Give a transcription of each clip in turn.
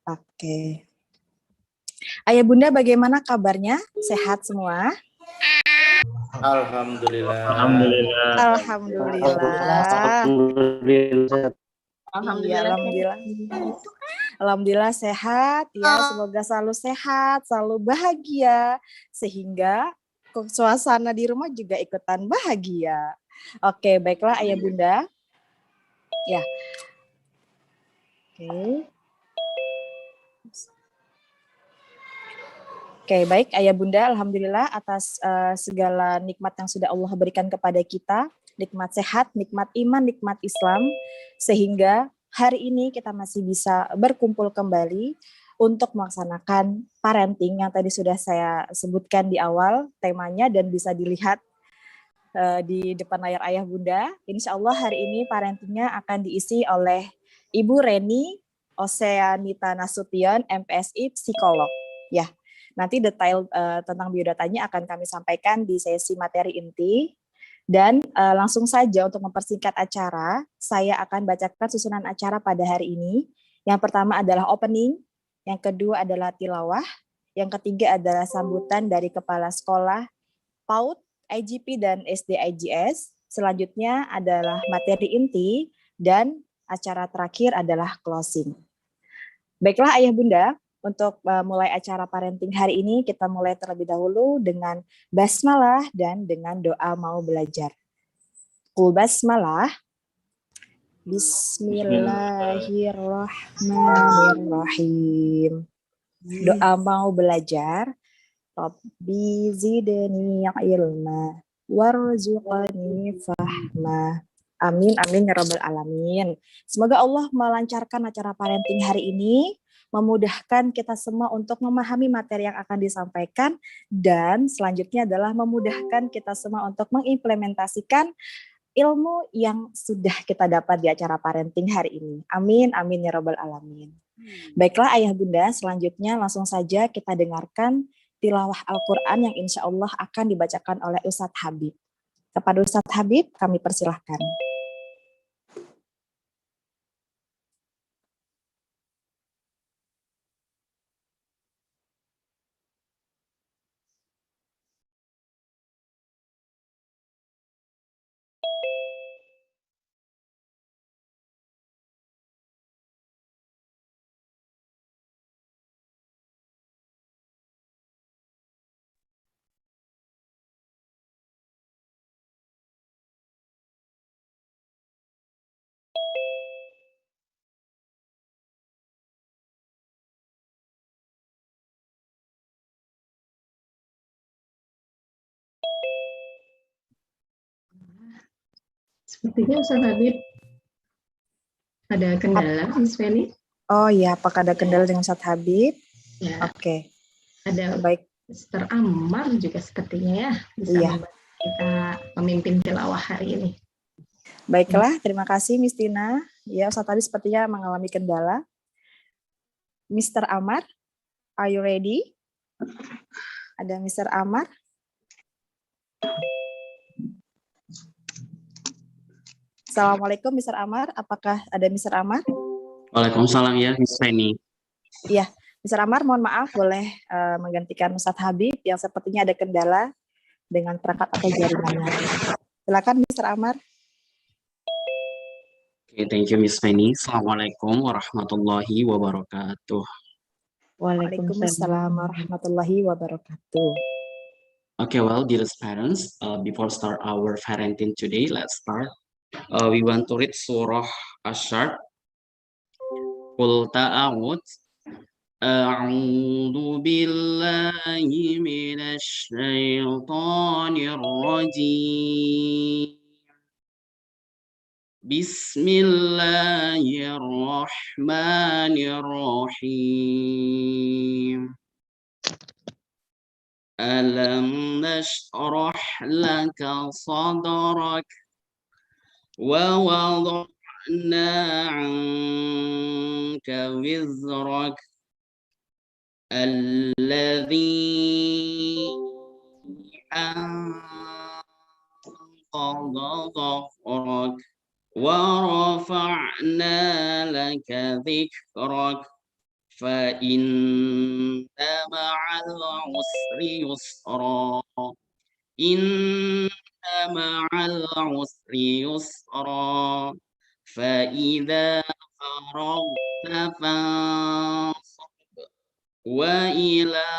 Oke. Ayah Bunda bagaimana kabarnya? Sehat semua? Alhamdulillah. Alhamdulillah. Alhamdulillah. Iya, alhamdulillah. Alhamdulillah sehat ya. Semoga selalu sehat, selalu bahagia sehingga suasana di rumah juga ikutan bahagia. Oke, baiklah Ayah Bunda. Ya. Oke. Oke, baik Ayah Bunda, alhamdulillah atas segala nikmat yang sudah Allah berikan kepada kita, nikmat sehat, nikmat iman, nikmat Islam, sehingga hari ini kita masih bisa berkumpul kembali untuk melaksanakan parenting yang tadi sudah saya sebutkan di awal temanya dan bisa dilihat di depan layar Ayah Bunda. Insya Allah hari ini parentingnya akan diisi oleh Ibu Reni Oceanita Nasution, MPSI Psikolog. Ya. Nanti detail tentang biodatanya akan kami sampaikan di sesi materi inti. Dan langsung saja untuk mempersingkat acara, saya akan bacakan susunan acara pada hari ini. Yang pertama adalah opening, yang kedua adalah tilawah, yang ketiga adalah sambutan dari Kepala Sekolah PAUD, IGP, dan SD IGS. Selanjutnya adalah materi inti, dan acara terakhir adalah closing. Baiklah Ayah Bunda, untuk mulai acara parenting hari ini, kita mulai terlebih dahulu dengan basmalah dan dengan doa mau belajar. Qul basmalah. Bismillahirrahmanirrahim. Doa mau belajar. Rabbi zidni ilma warzuqni fahma. Amin, amin ya rabbal alamin. Semoga Allah melancarkan acara parenting hari ini, memudahkan kita semua untuk memahami materi yang akan disampaikan, dan selanjutnya adalah memudahkan kita semua untuk mengimplementasikan ilmu yang sudah kita dapat di acara parenting hari ini. Amin, amin ya rabbal alamin. Baiklah Ayah Bunda, selanjutnya langsung saja kita dengarkan tilawah Al-Quran yang insya Allah akan dibacakan oleh Ustadz Habib. Kepada Ustadz Habib, kami persilahkan. Sepertinya Ustaz Habib ada kendala, Miss Feni. Oh iya, apakah ada kendala dengan Ustadz Habib? Ya. Oke. Ada baik. Mr. Ammar juga sepertinya ya bisa kita memimpin tilawah hari ini. Baiklah, terima kasih Miss Tina. Ya, Ustadz tadi sepertinya mengalami kendala. Mr. Ammar, are you ready? Ada Mr. Ammar? Assalamualaikum Mr. Ammar, apakah ada Mr. Ammar? Waalaikumsalam ya, Miss Feni. Iya, Mr. Ammar mohon maaf boleh menggantikan Ustadz Habib yang sepertinya ada kendala dengan perangkat atau jaringannya. Silakan Mr. Ammar. Okay, thank you Miss Feni. Assalamualaikum warahmatullahi wabarakatuh. Waalaikumsalam warahmatullahi wabarakatuh. Okay, well, dearest parents, before start our parenting today, let's start. We want to read Surah Asy-Syarh. Qul ta'awud. A'udzu billahi minasy syaithanir rajim. Bismillahirrahmanirrahim. Alam nashrah laka sadrak wa wada'na 'anka wizrak alladhi anqadha dhahrak ورفعنا لك ذكرك فإن مع العسر يسرا إن مع العسر يسرا فإذا فرغت فانصب وإلى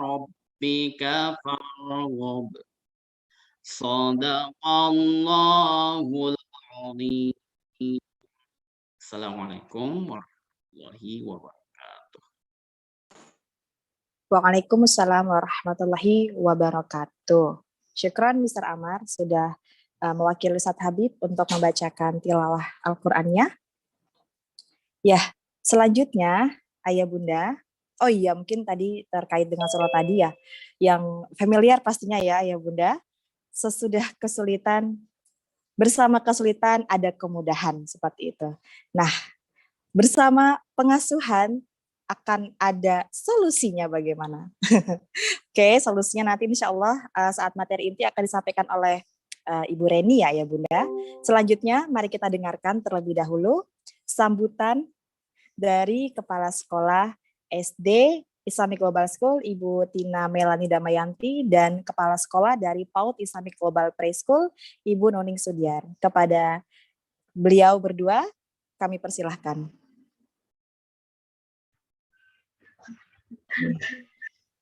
ربك فارغب صدق الله العظيم. Assalamualaikum warahmatullahi wabarakatuh. Waalaikumsalam warahmatullahi wabarakatuh. Syukran Mr. Amar sudah mewakili Ustadz Habib untuk membacakan tilawah Al-Qur'annya. Ya, selanjutnya Ayah Bunda. Oh iya, mungkin tadi terkait dengan surah tadi ya, yang familiar pastinya ya Ayah Bunda. Sesudah kesulitan, bersama kesulitan ada kemudahan, seperti itu. Nah, bersama pengasuhan akan ada solusinya bagaimana. Oke, solusinya nanti insya Allah saat materi inti akan disampaikan oleh Ibu Reni ya Bunda. Selanjutnya mari kita dengarkan terlebih dahulu sambutan dari Kepala Sekolah SD Islamic Global School Ibu Tina Melani Damayanti dan Kepala Sekolah dari PAUD Islamic Global Preschool Ibu Nuning Sudiar. Kepada beliau berdua kami persilahkan.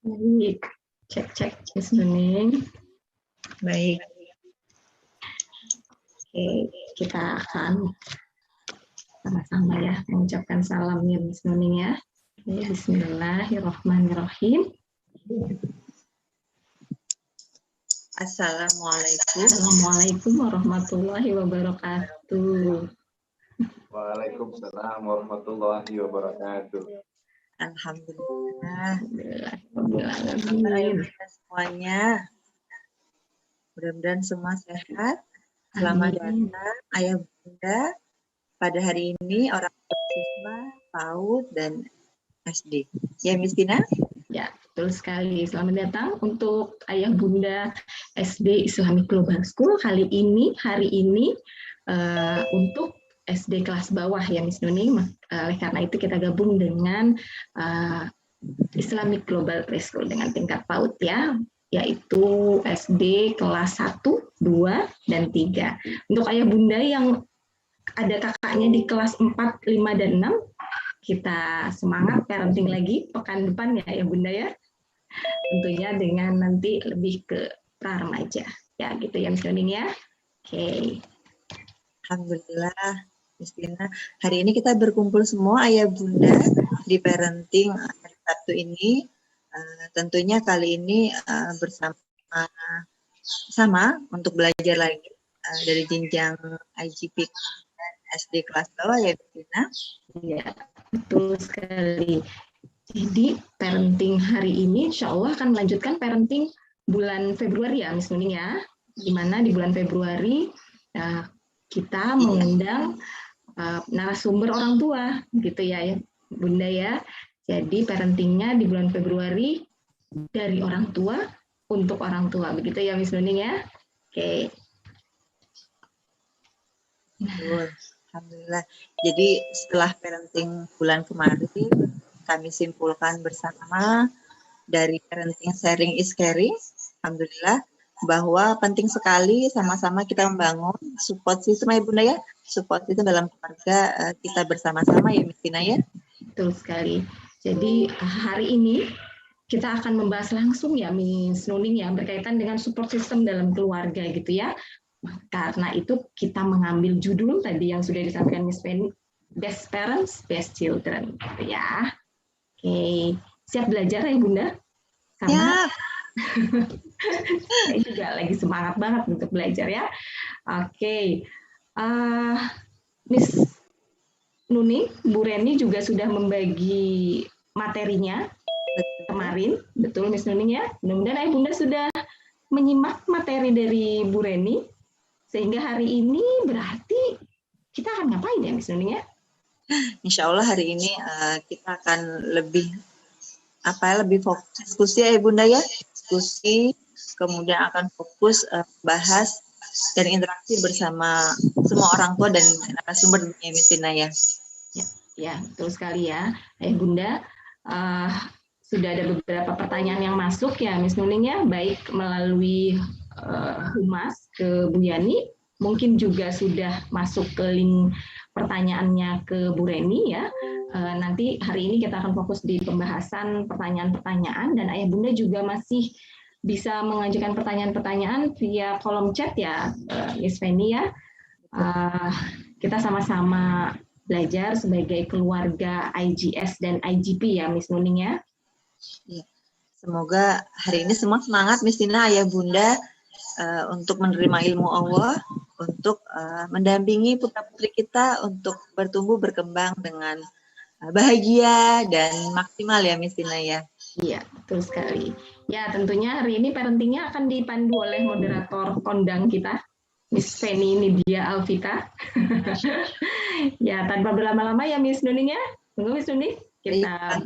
Baik, cek Miss Nuning. Baik. Oke, kita akan sama-sama ya mengucapkan salam ya Miss Nuning ya. Oke, bismillahirrahmanirrahim. Assalamualaikum warahmatullahi wabarakatuh. Waalaikumsalam warahmatullahi wabarakatuh. Alhamdulillah. Alhamdulillah. Semuanya. Mudah-mudahan semua sehat. Selamat datang Ayah Bunda pada hari ini orang tua siswa PAUD dan SD. Ya Miss Tina? Ya, betul sekali. Selamat datang untuk Ayah Bunda SD Islamic Global School hari ini untuk SD kelas bawah ya Miss Nuning. Oleh karena itu kita gabung dengan Islamic Global Preschool dengan tingkat PAUD ya, yaitu SD kelas 1, 2, dan 3. Untuk Ayah Bunda yang ada kakaknya di kelas 4, 5, dan 6, kita semangat parenting lagi pekan depan ya Bunda ya. Tentunya dengan nanti lebih ke pra-remaja. Ya gitu ya Miss Nuning ya. Oke. Alhamdulillah Miss Tina. Hari ini kita berkumpul semua Ayah Bunda di parenting hari Sabtu ini. Tentunya kali ini bersama untuk belajar lagi dari jenjang IGP dan SD kelas bawah ya Miss Tina. Ya, betul sekali. Jadi parenting hari ini insya Allah akan melanjutkan parenting bulan Februari ya Miss Nuning ya. Di mana di bulan Februari kita mengundang narasumber orang tua gitu ya Bunda ya. Jadi parentingnya di bulan Februari dari orang tua untuk orang tua begitu ya Miss Nuning ya. Oke. Alhamdulillah. Jadi setelah parenting bulan kemarin kami simpulkan bersama dari parenting sharing is caring. Alhamdulillah bahwa penting sekali sama-sama kita membangun support system ya Bunda ya. Support system dalam keluarga kita bersama-sama ya Miss Tina ya. Betul sekali. Jadi hari ini kita akan membahas langsung ya Miss Nuning ya berkaitan dengan support system dalam keluarga gitu ya. Karena itu kita mengambil judul tadi yang sudah disampaikan Miss Penny, Best Parents, Best Children gitu ya. Oke, siap belajar ya Bunda? Siap. Saya juga lagi semangat banget untuk belajar ya. Oke, Miss Nuning, Bu Reni juga sudah membagi materinya kemarin, betul Miss Nuning ya. Mudah-mudahan Ayah Bunda sudah menyimak materi dari Bu Reni, sehingga hari ini berarti kita akan ngapain ya Miss Nuning ya? Insya Allah hari ini kita akan lebih fokus diskusi ya Bunda ya, diskusi kemudian akan fokus bahas dan interaksi bersama semua orang tua dan narasumber ya Miss Tina ya. Ya, betul sekali ya. Bunda, sudah ada beberapa pertanyaan yang masuk ya Miss Nuning ya, baik melalui Humas ke Bu Yani, mungkin juga sudah masuk ke link pertanyaannya ke Bu Reni ya. Nanti hari ini kita akan fokus di pembahasan pertanyaan-pertanyaan, dan Ayah Bunda juga masih bisa mengajukan pertanyaan-pertanyaan via kolom chat ya, Miss Feni ya. Kita sama-sama belajar sebagai keluarga IGS dan IGP ya Miss Nuning ya. Ya. Semoga hari ini semua semangat Miss Tina, Ayah Bunda, untuk menerima ilmu Allah, untuk mendampingi putra-putri kita untuk bertumbuh berkembang dengan bahagia dan maksimal ya Miss Tina ya. Iya, betul sekali. Ya, tentunya hari ini parentingnya akan dipandu oleh moderator kondang kita, Miss Feni Nidia Alvita. Ya, tanpa berlama-lama ya Miss Nuning ya. Tunggu Miss Nuning, kita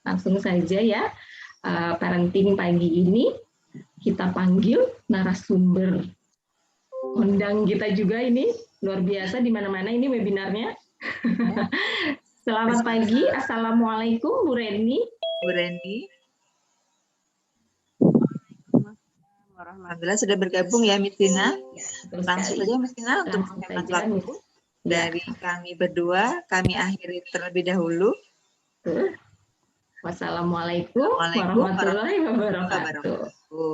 langsung saja ya. Parenting pagi ini kita panggil narasumber kondang kita juga ini, luar biasa di mana-mana ini webinarnya. Selamat pagi, Assalamualaikum Bu Reni. Bu Reni. Alhamdulillah sudah bergabung ya Miss Tina. Langsung saja Miss Tina untuk menghemat waktu. Dari kami berdua, kami akhiri terlebih dahulu. Wassalamualaikum warahmatullahi wabarakatuh.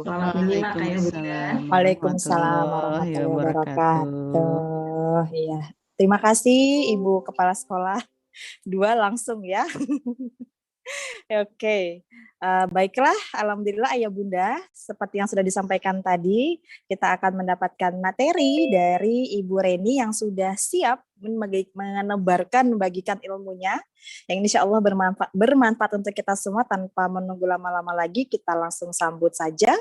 Selamat menyimak ya Bunda. Waalaikumsalam warahmatullahi wabarakatuh. Iya. Terima kasih Ibu Kepala Sekolah 2 langsung ya. Oke. Baiklah, alhamdulillah Ayah Bunda, seperti yang sudah disampaikan tadi, kita akan mendapatkan materi dari Ibu Reni yang sudah siap membagikan ilmunya, yang insya Allah bermanfaat untuk kita semua. Tanpa menunggu lama-lama lagi, kita langsung sambut saja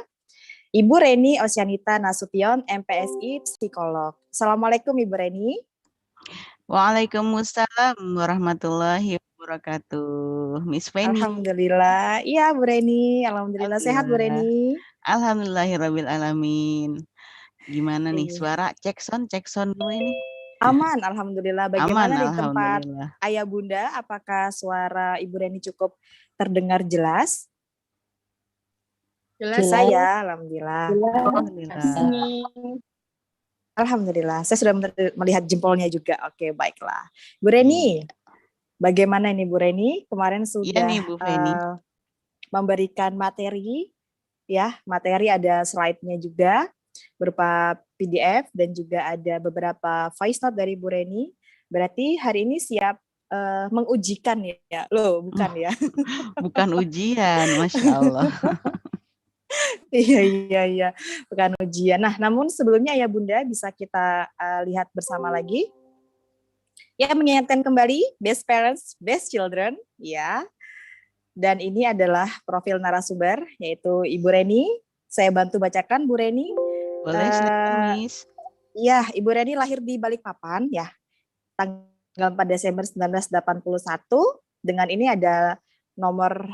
Ibu Reni Oceanita Nasution, MPSI Psikolog. Assalamualaikum Ibu Reni. Waalaikumsalam warahmatullahi wabarakatuh. Miss Feni. Alhamdulillah. Iya Bu Reni, alhamdulillah sehat Bu Reni. Alhamdulillahirabbil alamin. Gimana nih suara? Cek sound dulu ini. Aman, alhamdulillah. Bagaimana Aman, di tempat Ayah Bunda? Apakah suara Ibu Reni cukup terdengar jelas? Jelas saya, alhamdulillah. Alhamdulillah. Saya sudah melihat jempolnya juga. Oke, baiklah. Bu Reni, bagaimana ini Bu Reni? Kemarin sudah nih, Bu Feni. memberikan materi, ya, materi ada slide-nya juga berupa PDF dan juga ada beberapa voice note dari Bu Reni. Berarti hari ini siap mengujikan ya? Loh, bukan ya? Bukan ujian, Masya Allah. Iya, bukan ujian. Nah, namun sebelumnya ya Bunda bisa kita lihat bersama lagi. Ya, mengingatkan kembali best parents, best children, ya. Dan ini adalah profil narasumber, yaitu Ibu Reni. Saya bantu bacakan Bu Reni. Boleh, silakan, Miss. Iya, Ibu Reni lahir di Balikpapan, ya. Tanggal 4 Desember 1981. Dengan ini ada nomor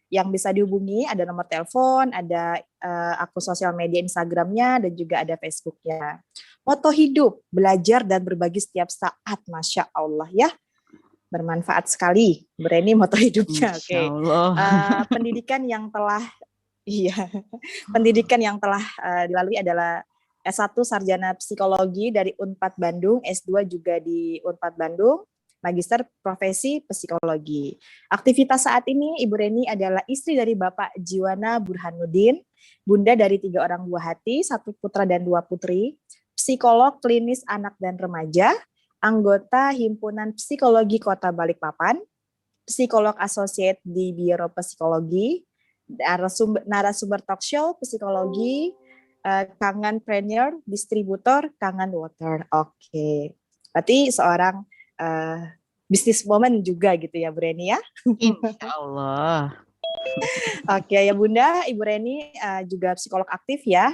yang bisa dihubungi, ada nomor telepon, ada akun sosial media Instagramnya, dan juga ada Facebooknya. Moto hidup, belajar dan berbagi setiap saat, Masya Allah ya. Bermanfaat sekali, Berani moto hidupnya. Oke. Pendidikan yang telah dilalui adalah S1 Sarjana Psikologi dari Unpad Bandung, S2 juga di Unpad Bandung, Magister Profesi Psikologi. Aktivitas saat ini Ibu Reni adalah istri dari Bapak Jiwana Burhanuddin, bunda dari 3 orang buah hati, 1 putra dan 2 putri, psikolog klinis anak dan remaja, anggota Himpunan Psikologi Kota Balikpapan, psikolog associate di Biro Psikologi, narasumber talk show psikologi, Kangenpreneur, distributor Kangen Water. Oke. Berarti seorang bisnis woman juga gitu ya Bu Reni ya? Insya Allah. Oke ya Bunda, Ibu Reni juga psikolog aktif ya.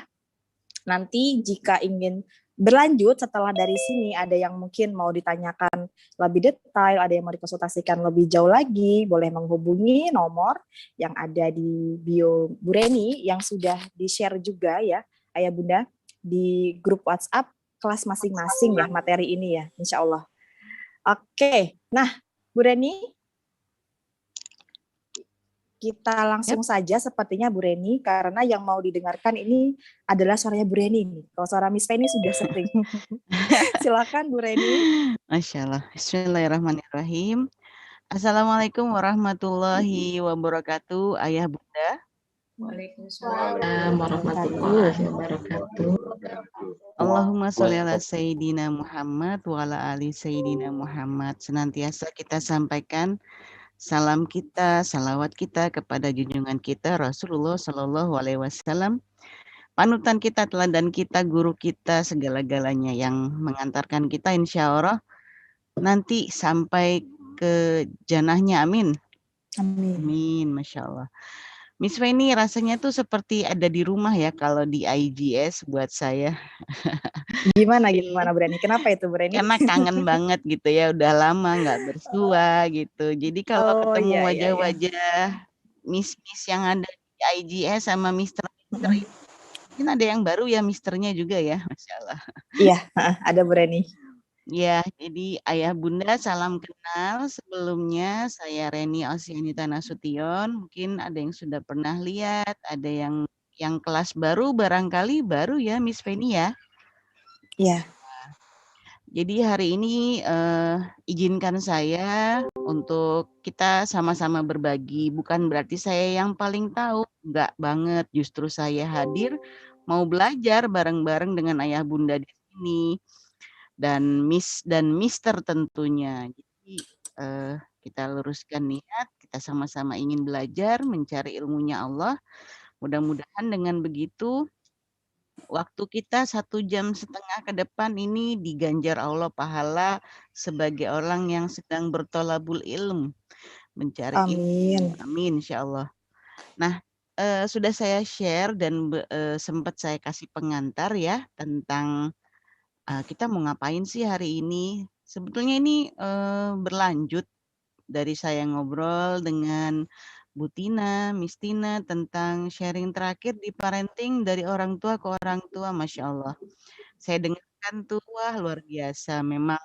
Nanti jika ingin berlanjut setelah dari sini ada yang mungkin mau ditanyakan lebih detail, ada yang mau dikonsultasikan lebih jauh lagi, boleh menghubungi nomor yang ada di bio Bu Reni yang sudah di-share juga ya Ayah Bunda di grup WhatsApp kelas masing-masing ya materi ini ya, insya Allah. Oke, nah Bu Reni, kita langsung saja sepertinya Bu Reni, karena yang mau didengarkan ini adalah suaranya Bu Reni. Kalau suara Miss Penny sudah sering. Silakan Bu Reni. Masya Allah. Bismillahirrahmanirrahim. Assalamualaikum warahmatullahi wabarakatuh. Ayah Bunda. Waalaikumsalam warahmatullahi wabarakatuh. Allahumma sholli ala Sayyidina Muhammad wa ala ali Sayyidina Muhammad. Senantiasa kita sampaikan salam kita, salawat kita kepada junjungan kita Rasulullah Shallallahu Alaihi Wasallam, panutan kita, teladan kita, guru kita, segala-galanya yang mengantarkan kita insya Allah nanti sampai ke janahnya. Amin. Amin, Masya Allah. Miss Feni, rasanya tuh seperti ada di rumah ya kalau di IGS buat saya. Gimana Bu Reni? Kenapa itu Bu Reni? Karena kangen banget gitu ya, udah lama nggak bersua gitu. Jadi kalau ketemu wajah-wajah miss-miss yang ada di IGS sama mister ini, mungkin ada yang baru ya misternya juga ya, Masya Allah. Iya, ada Bu Reni. Ya, jadi Ayah Bunda salam kenal. Sebelumnya saya Reni Oceanita Nasution. Mungkin ada yang sudah pernah lihat, ada yang kelas baru barangkali baru ya Miss Feni ya. Iya. Jadi hari ini izinkan saya untuk kita sama-sama berbagi. Bukan berarti saya yang paling tahu, enggak banget. Justru saya hadir mau belajar bareng-bareng dengan Ayah Bunda di sini. Dan Miss dan Mister tentunya. Jadi kita luruskan niat, kita sama-sama ingin belajar, mencari ilmunya Allah. Mudah-mudahan dengan begitu waktu kita 1,5 jam ke depan ini diganjar Allah pahala sebagai orang yang sedang bertolabul ilm, mencari ilmu. Amin, insya Allah. Nah, sudah saya share dan sempat saya kasih pengantar ya tentang kita mau ngapain sih hari ini. Sebetulnya ini berlanjut dari saya ngobrol dengan Bu Tina, Miss Tina tentang sharing terakhir di parenting dari orang tua ke orang tua, Masya Allah. Saya dengarkan tuh, wah luar biasa. Memang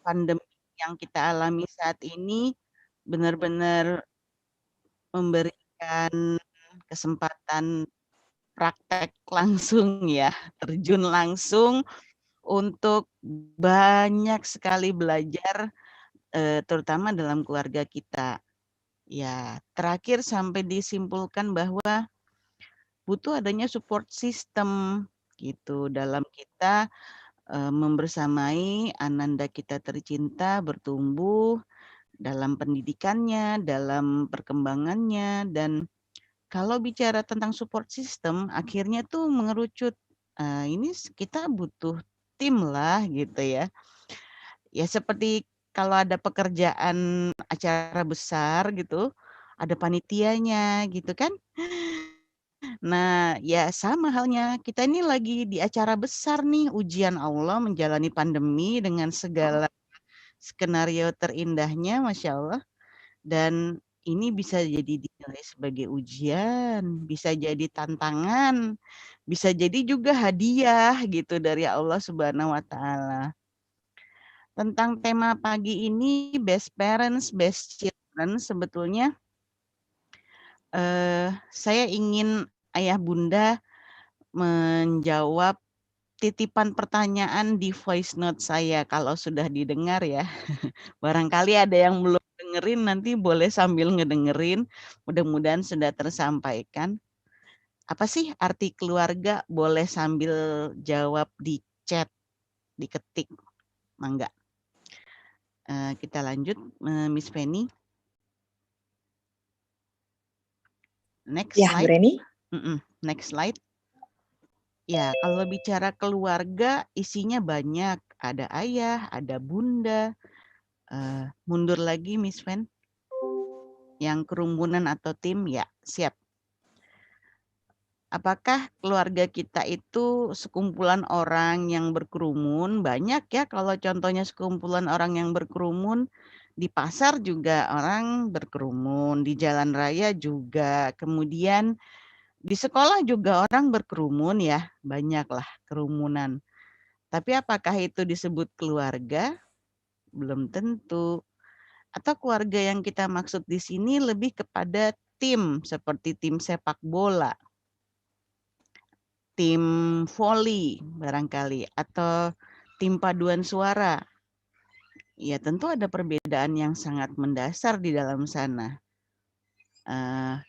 pandemi yang kita alami saat ini benar-benar memberikan kesempatan praktek langsung ya, terjun langsung untuk banyak sekali belajar, terutama dalam keluarga kita. Ya, terakhir sampai disimpulkan bahwa butuh adanya support system gitu dalam kita membersamai ananda kita tercinta bertumbuh dalam pendidikannya, dalam perkembangannya, dan kalau bicara tentang support system, akhirnya tuh mengerucut ini kita butuh tim lah gitu ya. Ya seperti kalau ada pekerjaan acara besar gitu, ada panitianya gitu kan. Nah, ya sama halnya kita ini lagi di acara besar nih, ujian Allah menjalani pandemi dengan segala skenario terindahnya, Masya Allah. Dan ini bisa jadi dinilai sebagai ujian, bisa jadi tantangan, bisa jadi juga hadiah gitu dari Allah Subhanahu wa Ta'ala. Tentang tema pagi ini, best parents, best children, sebetulnya saya ingin Ayah Bunda menjawab titipan pertanyaan di voice note saya kalau sudah didengar ya. Barangkali ada yang belum dengerin, nanti boleh sambil ngedengerin. Mudah-mudahan sudah tersampaikan. Apa sih arti keluarga? Boleh sambil jawab di chat, diketik. Mangga. Kita lanjut, Miss Penny. Next ya, slide. Bu Reni. Next slide. Ya, kalau bicara keluarga, isinya banyak. Ada ayah, ada bunda. Mundur lagi, Miss Fen. Yang kerumunan atau tim, ya, siap. Apakah keluarga kita itu sekumpulan orang yang berkerumun? Banyak ya, kalau contohnya sekumpulan orang yang berkerumun, di pasar juga orang berkerumun, di jalan raya juga. Kemudian Di sekolah juga orang berkerumun ya, banyaklah kerumunan. Tapi apakah itu disebut keluarga? Belum tentu. Atau keluarga yang kita maksud di sini lebih kepada tim, seperti tim sepak bola, tim voli barangkali, atau tim paduan suara. Ya tentu ada perbedaan yang sangat mendasar di dalam sana.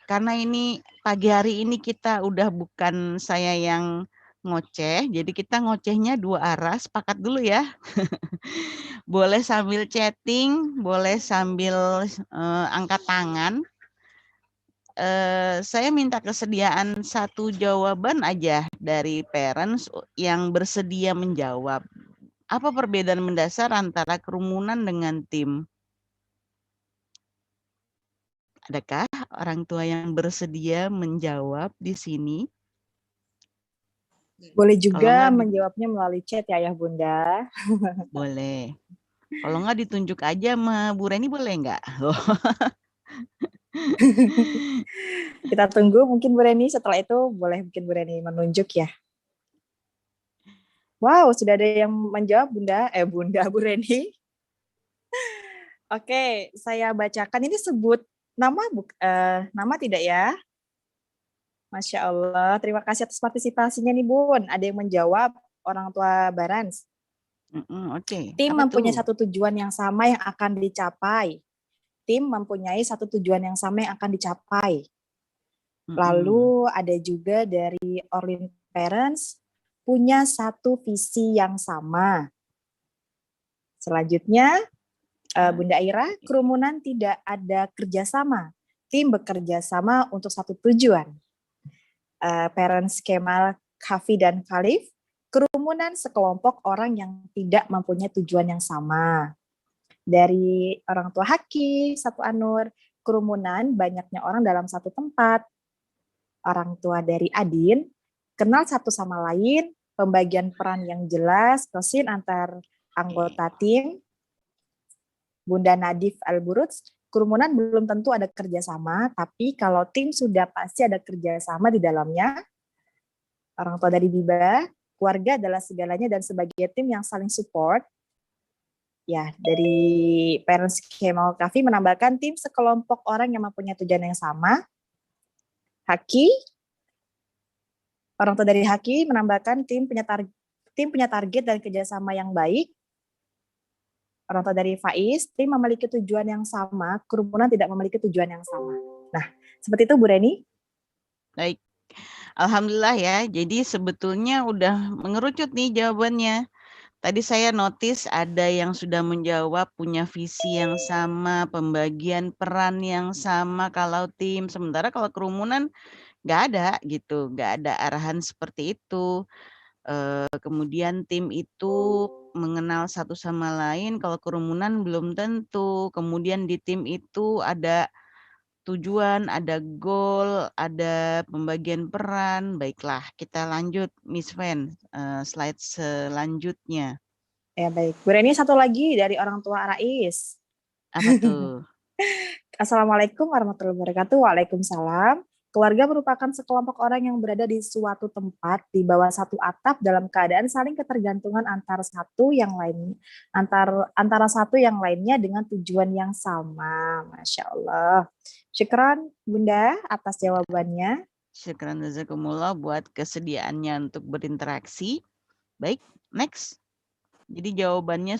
Karena ini pagi hari ini kita udah bukan saya yang ngoceh, jadi kita ngocehnya dua arah, sepakat dulu ya. Boleh sambil chatting, boleh sambil angkat tangan. Saya minta kesediaan satu jawaban aja dari parents yang bersedia menjawab. Apa perbedaan mendasar antara kerumunan dengan tim? Adakah orang tua yang bersedia menjawab di sini? Boleh Kalau juga nggak menjawabnya melalui chat ya Ayah Bunda. boleh. Kalau nggak ditunjuk aja sama Bu Reni boleh nggak? Kita tunggu mungkin Bu Reni, setelah itu boleh mungkin Bu Reni menunjuk ya. Wow, sudah ada yang menjawab Bunda, Bu Reni. Oke, saya bacakan ini sebut nama nama tidak ya? Masya Allah, terima kasih atas partisipasinya nih Bun. Ada yang menjawab orang tua Barans. Oke. Tim Apa mempunyai tuh? satu tujuan yang sama yang akan dicapai. Tim mempunyai satu tujuan yang sama yang akan dicapai. Lalu ada juga dari Orlin Parents, punya satu visi yang sama. Selanjutnya, Bunda Ira, kerumunan tidak ada kerjasama. Tim bekerja sama untuk satu tujuan. Parents Kemal, Kafi, dan Khalif, kerumunan sekelompok orang yang tidak mempunyai tujuan yang sama. Dari orang tua Haki, satu Anur, kerumunan banyaknya orang dalam satu tempat. Orang tua dari Adin, kenal satu sama lain, pembagian peran yang jelas, kesin antar anggota tim. Bunda Nadif Al-Buruts, kerumunan belum tentu ada kerjasama, tapi kalau tim sudah pasti ada kerjasama di dalamnya. Orang tua dari Biba, keluarga adalah segalanya dan sebagai tim yang saling support. Ya, dari Parents Kemal Kafi menambahkan tim sekelompok orang yang mempunyai tujuan yang sama. Haki, orang tua dari Haki menambahkan tim punya target dan kerjasama yang baik. Orang tua dari Faiz, tim memiliki tujuan yang sama, kerumunan tidak memiliki tujuan yang sama. Nah, seperti itu Bu Reni. Baik. Alhamdulillah ya. Jadi sebetulnya udah mengerucut nih jawabannya. Tadi saya notice ada yang sudah menjawab punya visi yang sama, pembagian peran yang sama kalau tim. Sementara kalau kerumunan nggak ada gitu, nggak ada arahan seperti itu. Kemudian tim itu mengenal satu sama lain, kalau kerumunan belum tentu. Kemudian di tim itu ada tujuan, ada goal, ada pembagian peran. Baiklah, kita lanjut Miss Ven, slide selanjutnya. Ya baik. Bu Reni satu lagi dari orang tua Rais. Apa tuh? Assalamualaikum warahmatullahi wabarakatuh. Waalaikumsalam. Keluarga merupakan sekelompok orang yang berada di suatu tempat di bawah satu atap dalam keadaan saling ketergantungan antara satu yang lainnya dengan tujuan yang sama. Masya Allah. Syukran Bunda atas jawabannya. Syukran jazakumullah buat kesediaannya untuk berinteraksi. Baik, next. Jadi jawabannya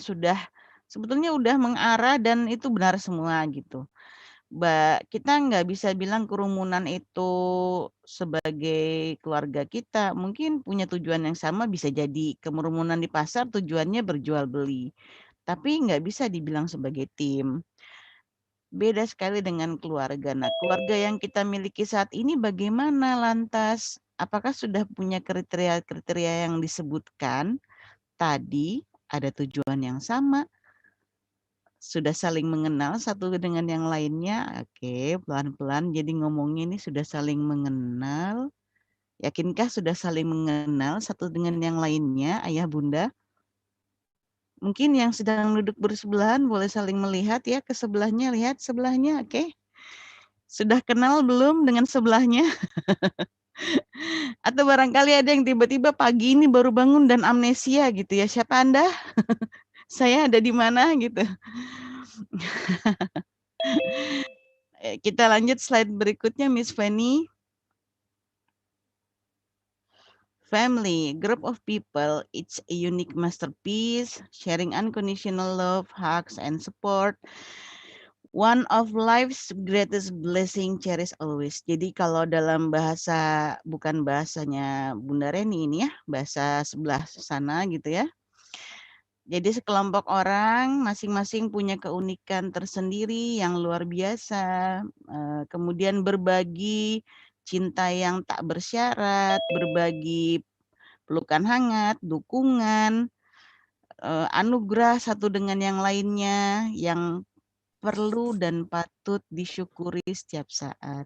sebetulnya udah mengarah dan itu benar semua gitu. Kita nggak bisa bilang kerumunan itu sebagai keluarga kita. Mungkin punya tujuan yang sama, bisa jadi kerumunan di pasar tujuannya berjual beli. Tapi nggak bisa dibilang sebagai tim. Beda sekali dengan keluarga. Nah, keluarga yang kita miliki saat ini bagaimana lantas? Apakah sudah punya kriteria-kriteria yang disebutkan tadi? Ada tujuan yang sama? Sudah saling mengenal satu dengan yang lainnya? Oke, pelan-pelan jadi ngomongnya ini sudah saling mengenal. Yakinkah sudah saling mengenal satu dengan yang lainnya, Ayah Bunda? Mungkin yang sedang duduk bersebelahan boleh saling melihat ya ke sebelahnya, lihat sebelahnya, oke? Sudah kenal belum dengan sebelahnya? Atau barangkali ada yang tiba-tiba pagi ini baru bangun dan amnesia gitu ya. Siapa Anda? Saya ada di mana gitu. Kita lanjut slide berikutnya Miss Fanny. Family, group of people, it's a unique masterpiece, sharing unconditional love, hugs, and support. One of life's greatest blessing, cherish always. Jadi kalau dalam bahasa, bukan bahasanya Bunda Reni ini ya, bahasa sebelah sana gitu ya. Jadi sekelompok orang masing-masing punya keunikan tersendiri yang luar biasa. Kemudian berbagi cinta yang tak bersyarat, berbagi pelukan hangat, dukungan, anugerah satu dengan yang lainnya yang perlu dan patut disyukuri setiap saat.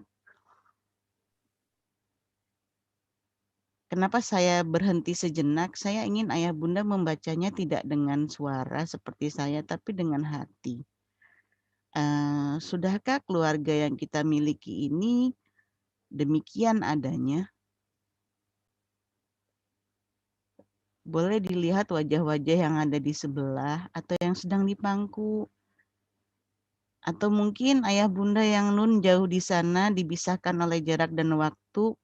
Kenapa saya berhenti sejenak? Saya ingin ayah bunda membacanya tidak dengan suara seperti saya, tapi dengan hati. Sudahkah keluarga yang kita miliki ini demikian adanya? Boleh dilihat wajah-wajah yang ada di sebelah atau yang sedang di pangku. Atau mungkin ayah bunda yang nun jauh di sana dipisahkan oleh jarak dan waktu.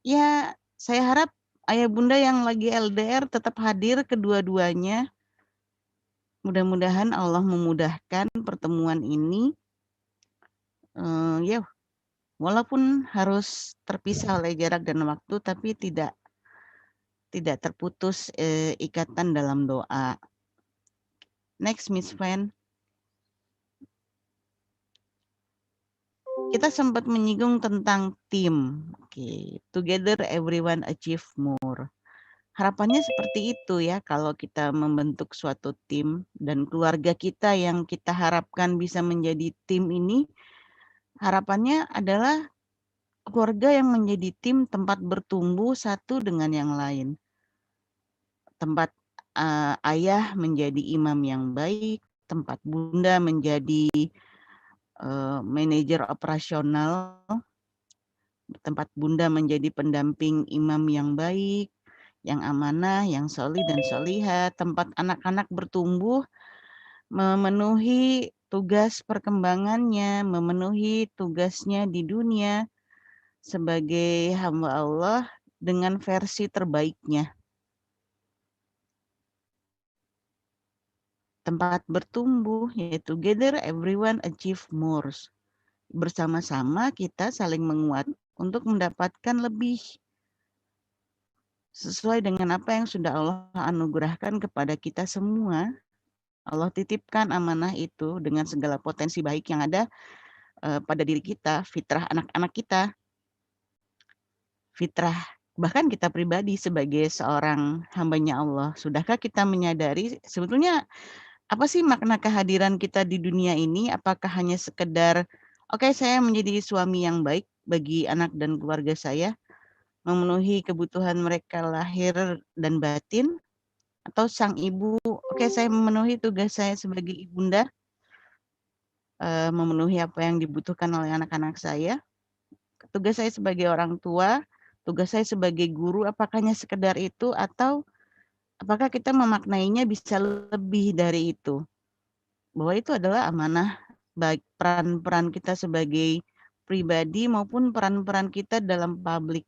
Ya, saya harap ayah bunda yang lagi LDR tetap hadir kedua-duanya. Mudah-mudahan Allah memudahkan pertemuan ini. Ya, walaupun harus terpisah oleh jarak dan waktu, tapi tidak terputus ikatan dalam doa. Next, Miss Fan. Kita sempat menyinggung tentang tim. Oke, together everyone achieve more. Harapannya seperti itu ya, kalau kita membentuk suatu tim dan keluarga kita yang kita harapkan bisa menjadi tim ini, harapannya adalah keluarga yang menjadi tim tempat bertumbuh satu dengan yang lain. Tempat ayah menjadi imam yang baik, tempat bunda menjadi manajer operasional, tempat bunda menjadi pendamping imam yang baik, yang amanah, yang solih dan solihah, tempat anak-anak bertumbuh, memenuhi tugas perkembangannya, memenuhi tugasnya di dunia sebagai hamba Allah dengan versi terbaiknya. Tempat bertumbuh, yaitu together everyone achieve more. Bersama-sama kita saling menguat untuk mendapatkan lebih sesuai dengan apa yang sudah Allah anugerahkan kepada kita semua. Allah titipkan amanah itu dengan segala potensi baik yang ada pada diri kita, fitrah anak-anak kita, fitrah bahkan kita pribadi sebagai seorang hambanya Allah. Sudahkah kita menyadari sebetulnya apa sih makna kehadiran kita di dunia ini? Apakah hanya sekedar, oke, saya menjadi suami yang baik bagi anak dan keluarga saya, memenuhi kebutuhan mereka lahir dan batin, atau sang ibu, oke, saya memenuhi tugas saya sebagai ibunda, memenuhi apa yang dibutuhkan oleh anak-anak saya. Tugas saya sebagai orang tua, tugas saya sebagai guru, apakah hanya sekedar itu atau apakah kita memaknainya bisa lebih dari itu? Bahwa itu adalah amanah baik peran-peran kita sebagai pribadi maupun peran-peran kita dalam publik.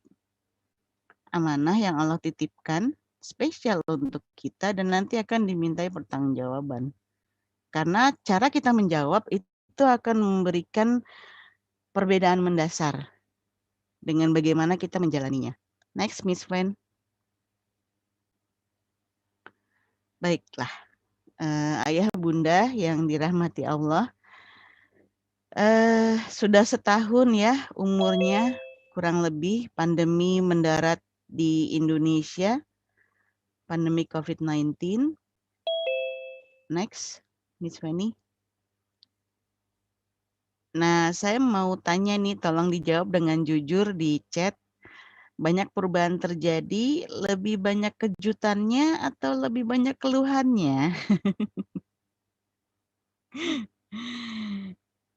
Amanah yang Allah titipkan spesial untuk kita dan nanti akan dimintai pertanggungjawaban. Karena cara kita menjawab itu akan memberikan perbedaan mendasar dengan bagaimana kita menjalaninya. Next, Miss Wen. Baiklah, ayah bunda yang dirahmati Allah, sudah setahun ya umurnya kurang lebih pandemi mendarat di Indonesia, pandemi COVID-19. Next, Miss Fanny. Nah, saya mau tanya nih, tolong dijawab dengan jujur di chat. Banyak perubahan terjadi, lebih banyak kejutannya atau lebih banyak keluhannya?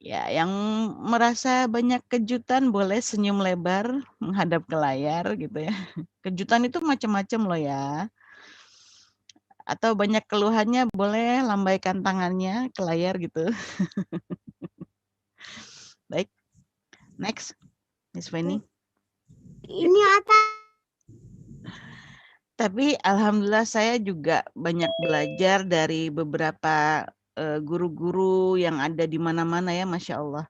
Ya, yang merasa banyak kejutan boleh senyum lebar menghadap ke layar gitu ya. Kejutan itu macam-macam loh ya. Atau banyak keluhannya boleh lambaikan tangannya ke layar gitu. Baik, next, Miss Feni. Ini apa? Tapi alhamdulillah saya juga banyak belajar dari beberapa guru-guru yang ada di mana-mana ya, Masya Allah.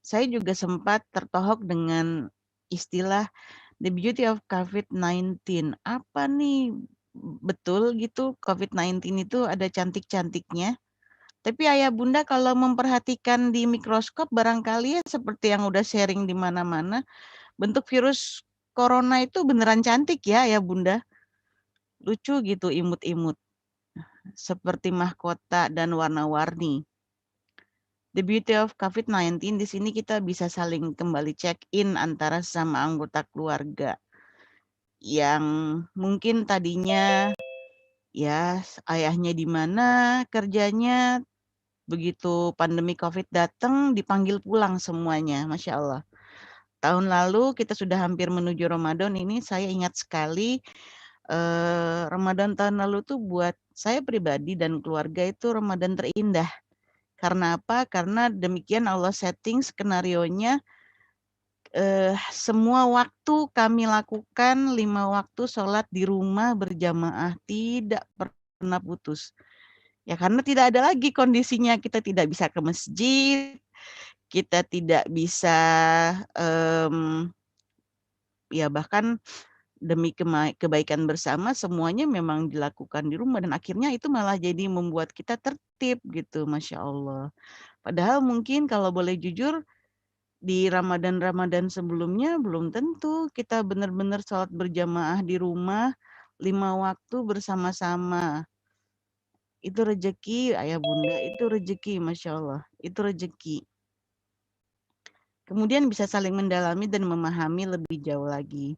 Saya juga sempat tertohok dengan istilah the beauty of COVID-19. Apa nih betul gitu COVID-19 itu ada cantik-cantiknya? Tapi ayah bunda kalau memperhatikan di mikroskop barangkali ya seperti yang udah sharing di mana-mana, bentuk virus corona itu beneran cantik ya ayah bunda. Lucu gitu imut-imut, seperti mahkota dan warna-warni. The beauty of COVID-19 di sini kita bisa saling kembali check in antara sama anggota keluarga yang mungkin tadinya ya ayahnya di mana kerjanya, begitu pandemi COVID datang dipanggil pulang semuanya, Masya Allah. Tahun lalu kita sudah hampir menuju Ramadan ini, saya ingat sekali Ramadan tahun lalu tuh buat saya pribadi dan keluarga itu Ramadan terindah. Karena apa? Karena demikian Allah setting skenarionya, semua waktu kami lakukan 5 waktu sholat di rumah berjamaah, tidak pernah putus. Ya karena tidak ada lagi kondisinya, kita tidak bisa ke masjid, kita tidak bisa, ya bahkan demi kebaikan bersama semuanya memang dilakukan di rumah dan akhirnya itu malah jadi membuat kita tertib gitu, Masya Allah. Padahal mungkin kalau boleh jujur di Ramadan-Ramadan sebelumnya belum tentu kita benar-benar sholat berjamaah di rumah 5 waktu bersama-sama. Itu rezeki ayah bunda, itu rezeki Masya Allah, itu rezeki. Kemudian bisa saling mendalami dan memahami lebih jauh lagi.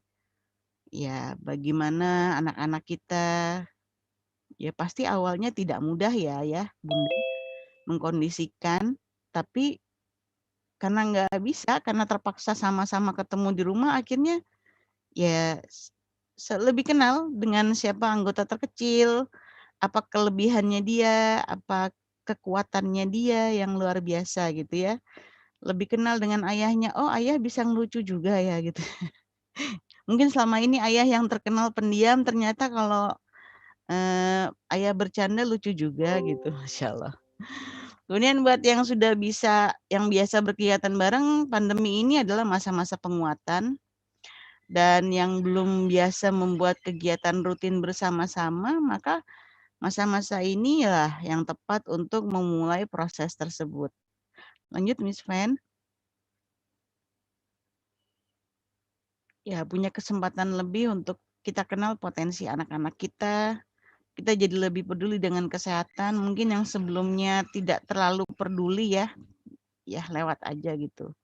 Ya, bagaimana anak-anak kita, ya pasti awalnya tidak mudah ya bunda, mengkondisikan, tapi karena nggak bisa, karena terpaksa sama-sama ketemu di rumah, akhirnya ya lebih kenal dengan siapa anggota terkecil, apa kelebihannya dia, apa kekuatannya dia yang luar biasa gitu ya. Lebih kenal dengan ayahnya, oh ayah bisa ngelucu juga ya gitu. Mungkin selama ini ayah yang terkenal pendiam, ternyata kalau ayah bercanda lucu juga gitu, Masya Allah. Kemudian buat yang sudah bisa, yang biasa berkegiatan bareng, pandemi ini adalah masa-masa penguatan. Dan yang belum biasa membuat kegiatan rutin bersama-sama, maka masa-masa inilah yang tepat untuk memulai proses tersebut. Lanjut, Miss Fan. Ya, punya kesempatan lebih untuk kita kenal potensi anak-anak kita. Kita jadi lebih peduli dengan kesehatan. Mungkin yang sebelumnya tidak terlalu peduli ya lewat aja gitu.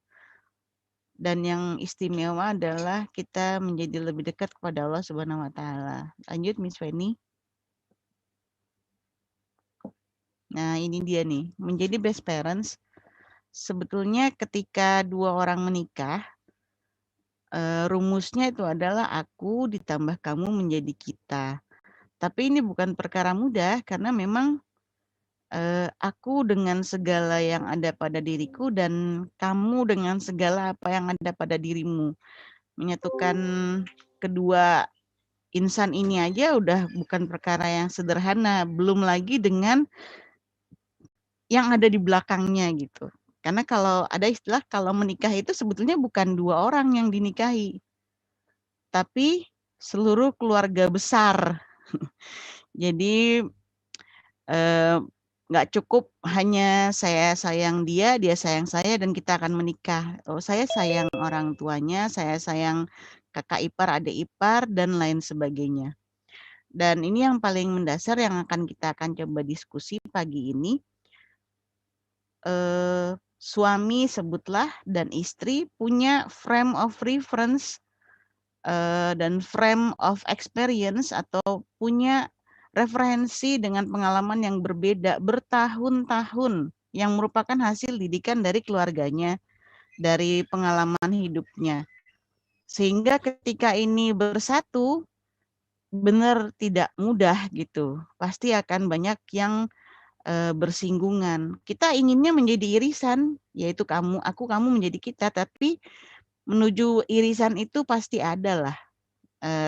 Dan yang istimewa adalah kita menjadi lebih dekat kepada Allah Subhanahu wa taala. Lanjut Miss Feni. Nah, ini dia nih, menjadi best parents sebetulnya ketika dua orang menikah, rumusnya itu adalah aku ditambah kamu menjadi kita. Tapi ini bukan perkara mudah karena memang aku dengan segala yang ada pada diriku dan kamu dengan segala apa yang ada pada dirimu. Menyatukan kedua insan ini aja udah bukan perkara yang sederhana, belum lagi dengan yang ada di belakangnya gitu. Karena kalau ada istilah kalau menikah itu sebetulnya bukan dua orang yang dinikahi, tapi seluruh keluarga besar. Jadi nggak cukup hanya saya sayang dia, dia sayang saya dan kita akan menikah. Oh, saya sayang orang tuanya, saya sayang kakak ipar, adik ipar dan lain sebagainya. Dan ini yang paling mendasar yang kita akan coba diskusi pagi ini. Suami sebutlah dan istri punya frame of reference dan frame of experience atau punya referensi dengan pengalaman yang berbeda bertahun-tahun yang merupakan hasil didikan dari keluarganya, dari pengalaman hidupnya. Sehingga ketika ini bersatu, benar tidak mudah gitu. Pasti akan banyak yang bersinggungan. Kita inginnya menjadi irisan, yaitu kamu, aku, kamu menjadi kita, tapi menuju irisan itu pasti ada lah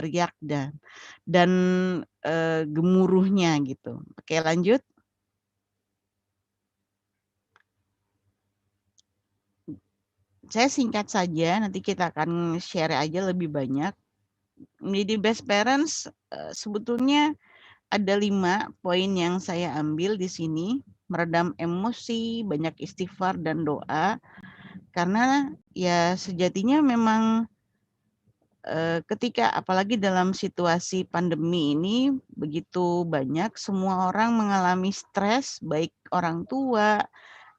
riak dan gemuruhnya gitu. Oke, lanjut. Saya singkat saja, nanti kita akan share aja lebih banyak. Menjadi best parents sebetulnya ada 5 poin yang saya ambil di sini. Meredam emosi, banyak istighfar dan doa. Karena ya sejatinya memang ketika apalagi dalam situasi pandemi ini begitu banyak semua orang mengalami stres, baik orang tua,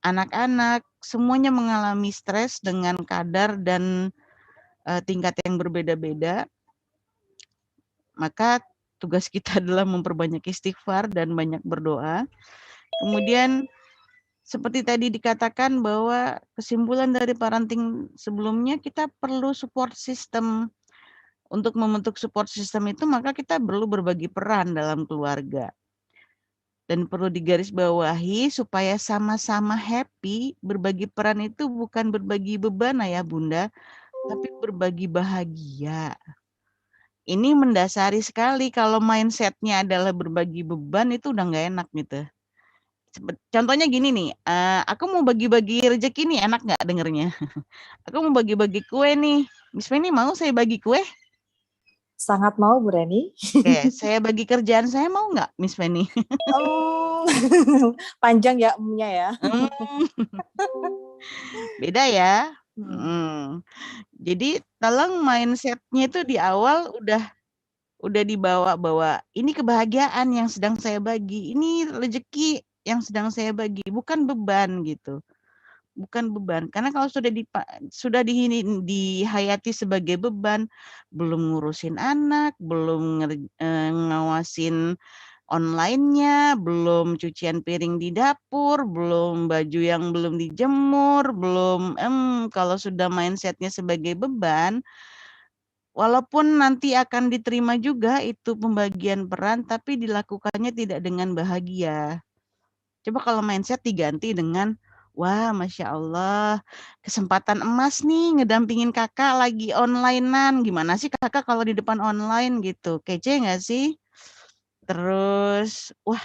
anak-anak, semuanya mengalami stres dengan kadar dan tingkat yang berbeda-beda. Maka tugas kita adalah memperbanyak istighfar dan banyak berdoa. Kemudian seperti tadi dikatakan bahwa kesimpulan dari parenting sebelumnya kita perlu support system. Untuk membentuk support system itu maka kita perlu berbagi peran dalam keluarga. Dan perlu digarisbawahi supaya sama-sama happy, berbagi peran itu bukan berbagi beban ayah bunda, tapi berbagi bahagia. Ini mendasari sekali kalau mindsetnya adalah berbagi beban itu udah nggak enak gitu. Contohnya gini nih, aku mau bagi-bagi rezeki nih, enak nggak dengernya? Aku mau bagi-bagi kue nih, Miss Penny mau saya bagi kue? Sangat mau, Bu Reni. Oke, saya bagi kerjaan saya mau nggak, Miss Penny? Panjang ya emnya ya. Beda ya. Jadi tolong mindset-nya itu di awal udah dibawa bahwa ini kebahagiaan yang sedang saya bagi, ini rezeki yang sedang saya bagi, bukan beban gitu. Bukan beban. Karena kalau sudah dihayati sebagai beban, belum ngurusin anak, belum ngawasin online-nya, belum cucian piring di dapur, belum baju yang belum dijemur, belum kalau sudah mindset-nya sebagai beban, walaupun nanti akan diterima juga itu pembagian peran, tapi dilakukannya tidak dengan bahagia. Coba kalau mindset diganti dengan, wah Masya Allah, kesempatan emas nih ngedampingin kakak lagi online-an. Gimana sih kakak kalau di depan online gitu? Kece nggak sih? Terus, wah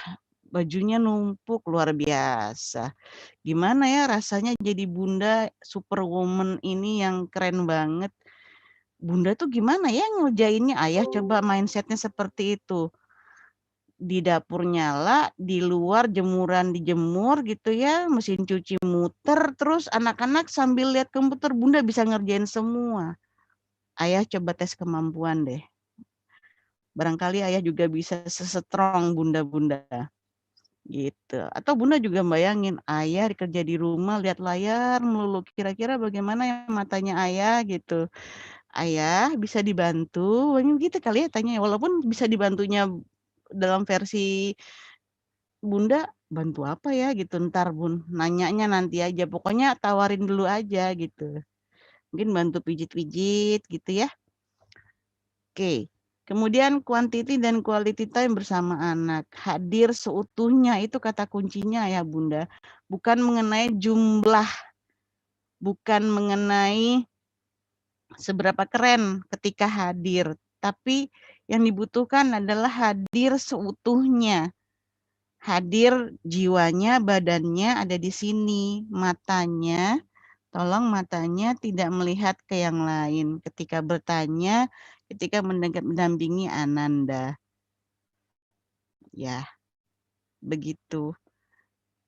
bajunya numpuk luar biasa. Gimana ya rasanya jadi bunda superwoman ini yang keren banget. Bunda tuh gimana ya ngerjainnya? Ayah coba mindsetnya seperti itu. Di dapur nyala, di luar jemuran dijemur gitu ya, mesin cuci muter, terus anak-anak sambil lihat komputer, bunda bisa ngerjain semua. Ayah coba tes kemampuan deh. Barangkali ayah juga bisa sestrong bunda-bunda gitu. Atau bunda juga bayangin ayah kerja di rumah lihat layar melulu, kira-kira bagaimana ya matanya ayah gitu. Ayah bisa dibantu, gitu kali ya tanya, walaupun bisa dibantunya dalam versi Bunda bantu apa ya gitu, ntar Bun, nanyanya nanti aja, pokoknya tawarin dulu aja gitu. Mungkin bantu pijit-pijit gitu ya. Oke, kemudian quantity dan quality time bersama anak. Hadir seutuhnya itu kata kuncinya ya Bunda. Bukan mengenai jumlah, bukan mengenai seberapa keren ketika hadir, tapi yang dibutuhkan adalah hadir seutuhnya. Hadir jiwanya, badannya ada di sini, matanya, tolong matanya tidak melihat ke yang lain ketika bertanya, ketika mendampingi Ananda. Ya, begitu.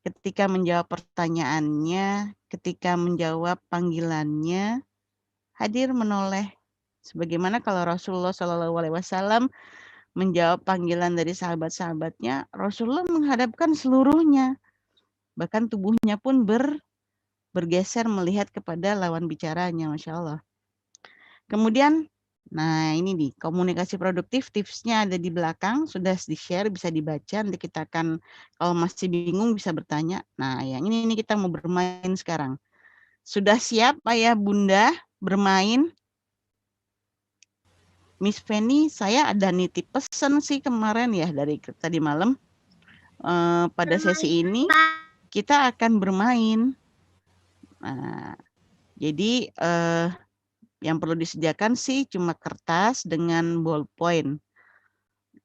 Ketika menjawab pertanyaannya, ketika menjawab panggilannya, hadir menoleh. Sebagaimana kalau Rasulullah SAW menjawab panggilan dari sahabat-sahabatnya, Rasulullah menghadapkan seluruhnya. Bahkan tubuhnya pun bergeser melihat kepada lawan bicaranya, Masya Allah. Kemudian Nah, ini nih komunikasi produktif, tipsnya ada di belakang, sudah di-share, bisa dibaca. Nanti kita akan kalau masih bingung bisa bertanya. Nah, yang ini nih kita mau bermain sekarang. Sudah siap Ayah Bunda bermain? Miss Penny, saya ada nitip pesan sih kemarin ya dari tadi malam. Pada sesi ini kita akan bermain. Nah, jadi yang perlu disediakan sih cuma kertas dengan ballpoint.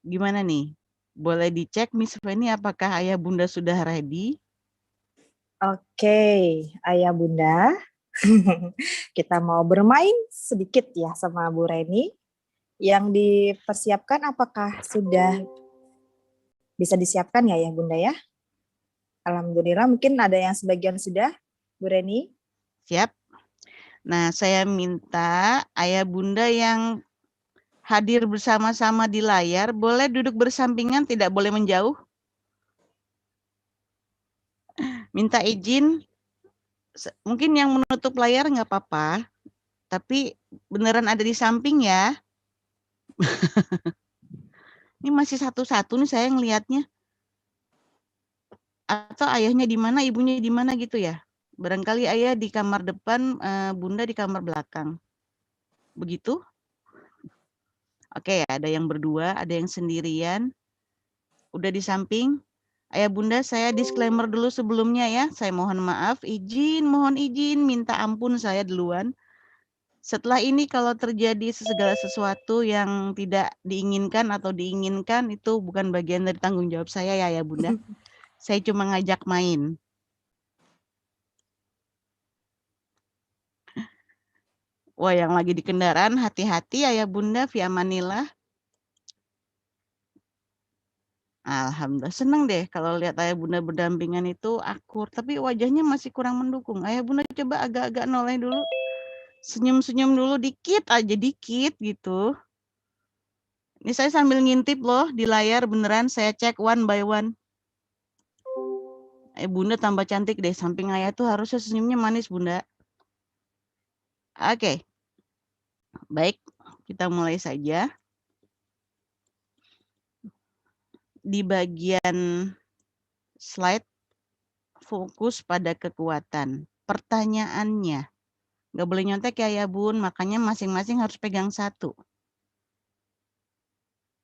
Gimana nih? Boleh dicek Miss Penny apakah Ayah Bunda sudah ready? Oke, Ayah Bunda. Kita mau bermain sedikit ya sama Bu Reni. Yang dipersiapkan apakah sudah bisa disiapkan ya Bunda ya? Alhamdulillah mungkin ada yang sebagian sudah, Bu Reni. Siap. Nah, saya minta Ayah Bunda yang hadir bersama-sama di layar, boleh duduk bersampingan, tidak boleh menjauh. Minta izin, mungkin yang menutup layar nggak apa-apa, tapi beneran ada di samping ya. Ini masih satu-satu nih saya ngelihatnya. Atau ayahnya di mana, ibunya di mana gitu ya. Barangkali ayah di kamar depan, Bunda di kamar belakang. Begitu? Oke, ada yang berdua, ada yang sendirian. Udah di samping. Ayah Bunda, saya disclaimer dulu sebelumnya ya. Saya mohon maaf, mohon izin, minta ampun saya duluan. Setelah ini kalau terjadi segala sesuatu yang tidak diinginkan atau diinginkan, itu bukan bagian dari tanggung jawab saya ya Ayah Bunda. Saya cuma ngajak main. Wah, yang lagi di kendaraan, hati-hati Ayah Bunda, via Manila. Alhamdulillah, senang deh kalau lihat Ayah Bunda berdampingan itu akur, tapi wajahnya masih kurang mendukung. Ayah Bunda coba agak-agak noleh dulu, senyum-senyum dulu dikit aja, dikit gitu. Ini saya sambil ngintip loh di layar, beneran saya cek one by one. Bunda tambah cantik deh, samping Ayah tuh harusnya senyumnya manis Bunda. Oke, baik, kita mulai saja. Di bagian slide, fokus pada kekuatan. Pertanyaannya, nggak boleh nyontek ya Bun, makanya masing-masing harus pegang satu.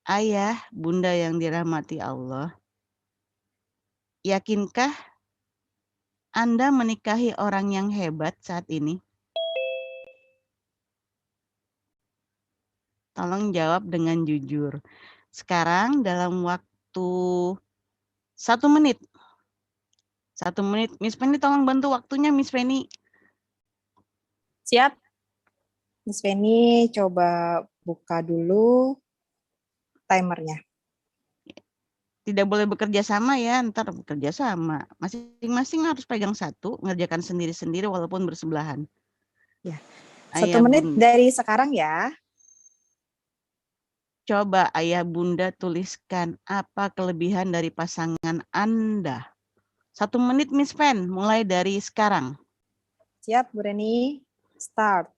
Ayah, Bunda yang dirahmati Allah, yakinkah Anda menikahi orang yang hebat saat ini? Tolong jawab dengan jujur. Sekarang dalam waktu 1 menit. 1 menit. Miss Penny tolong bantu waktunya Miss Penny. Siap. Miss Penny coba buka dulu timernya. Tidak boleh bekerja sama ya, ntar bekerja sama. Masing-masing harus pegang satu, ngerjakan sendiri-sendiri walaupun bersebelahan. Ya. 1 Ayah menit Bunda. dari sekarang ya. Coba Ayah Bunda tuliskan apa kelebihan dari pasangan Anda. 1 menit Miss Pen, mulai dari sekarang. Siap Bu Reni, start.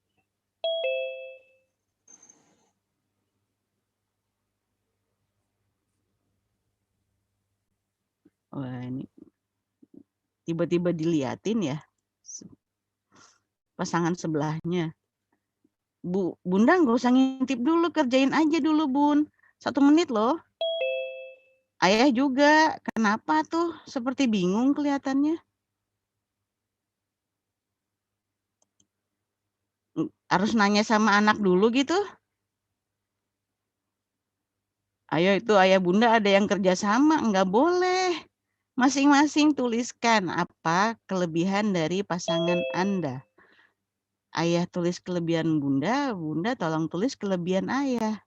Wah, ini tiba-tiba diliatin ya pasangan sebelahnya. Bunda nggak usah ngintip dulu, kerjain aja dulu Bun. 1 menit loh. Ayah juga, kenapa tuh seperti bingung kelihatannya? Harus nanya sama anak dulu gitu? Ayo itu Ayah Bunda ada yang kerja sama, nggak boleh. Masing-masing tuliskan apa kelebihan dari pasangan Anda. Ayah tulis kelebihan Bunda, Bunda tolong tulis kelebihan Ayah.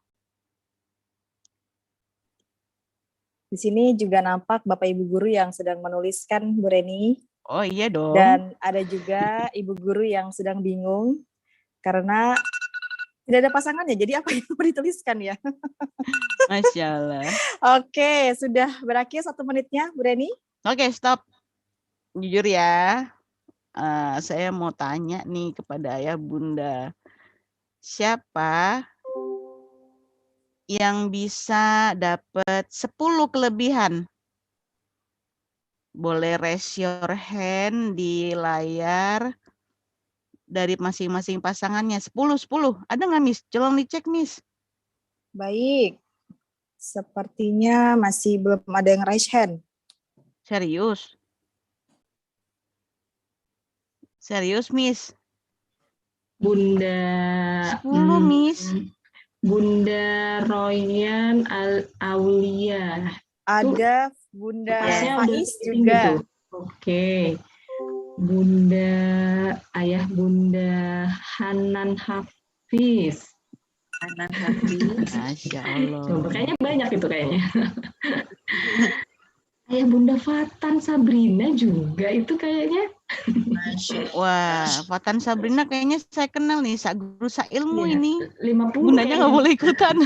Di sini juga nampak Bapak Ibu guru yang sedang menuliskan Bu Reni. Oh iya dong. Dan ada juga Ibu guru yang sedang bingung karena tidak ada pasangannya, jadi apa yang mau dituliskan ya? Masya Allah. Oke, sudah berakhir 1 menitnya Bu Reni. Oke, stop. Jujur ya, saya mau tanya nih kepada Ayah Bunda. Siapa yang bisa dapat 10 kelebihan? Boleh raise your hand di layar dari masing-masing pasangannya. 10. Ada nggak, Miss? Tolong dicek, Miss. Baik. Sepertinya masih belum ada yang raise hand. Serius? Serius, Miss? Bunda 10, Miss. Bunda Royan Aulia. Ada Bunda Pasnya udah Faiz tinggi juga. tuh. Oke. Ayah Bunda Hanan Hafiz. Hanan Hafiz. Masya Allah. Coba kayaknya banyak itu kayaknya. Ayah Bunda Fatan Sabrina juga itu kayaknya. Wah, Fatan Sabrina kayaknya saya kenal nih, guru ilmu Iya, ini. 50. Bundanya nggak boleh ikutan.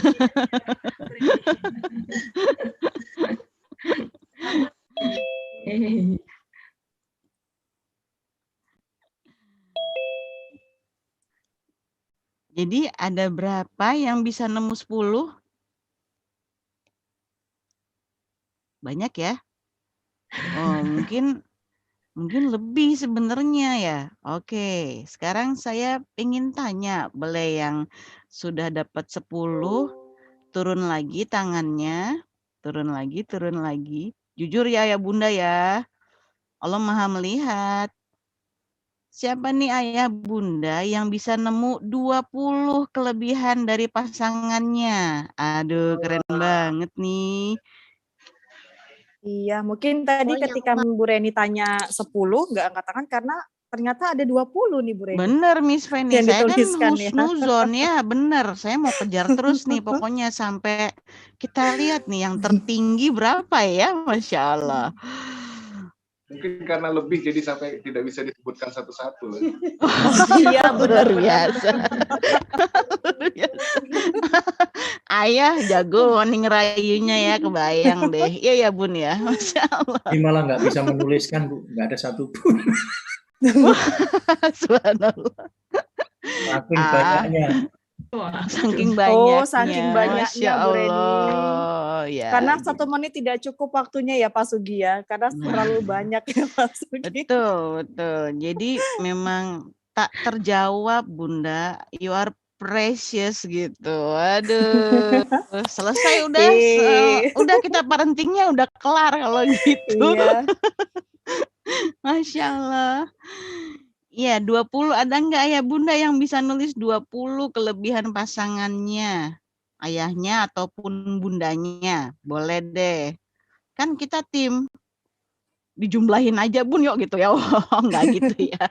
Jadi ada berapa yang bisa nemu 10? Banyak ya? Oh, mungkin lebih sebenarnya ya. Oke, sekarang saya ingin tanya, boleh yang sudah dapat 10 turun lagi tangannya, turun lagi. Jujur ya Bunda ya. Allah Maha melihat. Siapa nih ayah bunda yang bisa nemu 20 kelebihan dari pasangannya? Aduh, keren banget nih. Iya, mungkin tadi ketika Bu Reni tanya 10, nggak angkat tangan karena ternyata ada 20 nih Bu Reni. Bener Miss Feni, Yang saya kan dituliskan ya. husnuzon ya, bener. Saya mau kejar terus nih, pokoknya sampai kita lihat nih yang tertinggi berapa ya, Masya Allah. Mungkin karena lebih jadi sampai tidak bisa disebutkan satu-satu. Iya, luar biasa. Luar biasa. Ayah jago nih ngerayunya ya, kebayang deh. Iya ya Bun ya, Masya Allah. Ini malah nggak bisa menuliskan, Bu. Nggak ada satupun. Subhanallah. Saking banyaknya. Saking banyaknya. Saking banyaknya Bu Reni. Ya, karena 1 menit tidak cukup waktunya ya Pak Sugi ya, karena terlalu banyak ya Pak Sugi. Betul. Jadi memang tak terjawab Bunda, you are precious gitu. Aduh, selesai udah kita parentingnya udah kelar kalau gitu. Iya. Masya Allah. Iya, 20 ada nggak ya Bunda yang bisa nulis 20 kelebihan pasangannya? Ayahnya ataupun bundanya. Boleh deh. Kan kita tim. Dijumlahin aja Bun yuk gitu ya. Oh, enggak gitu ya.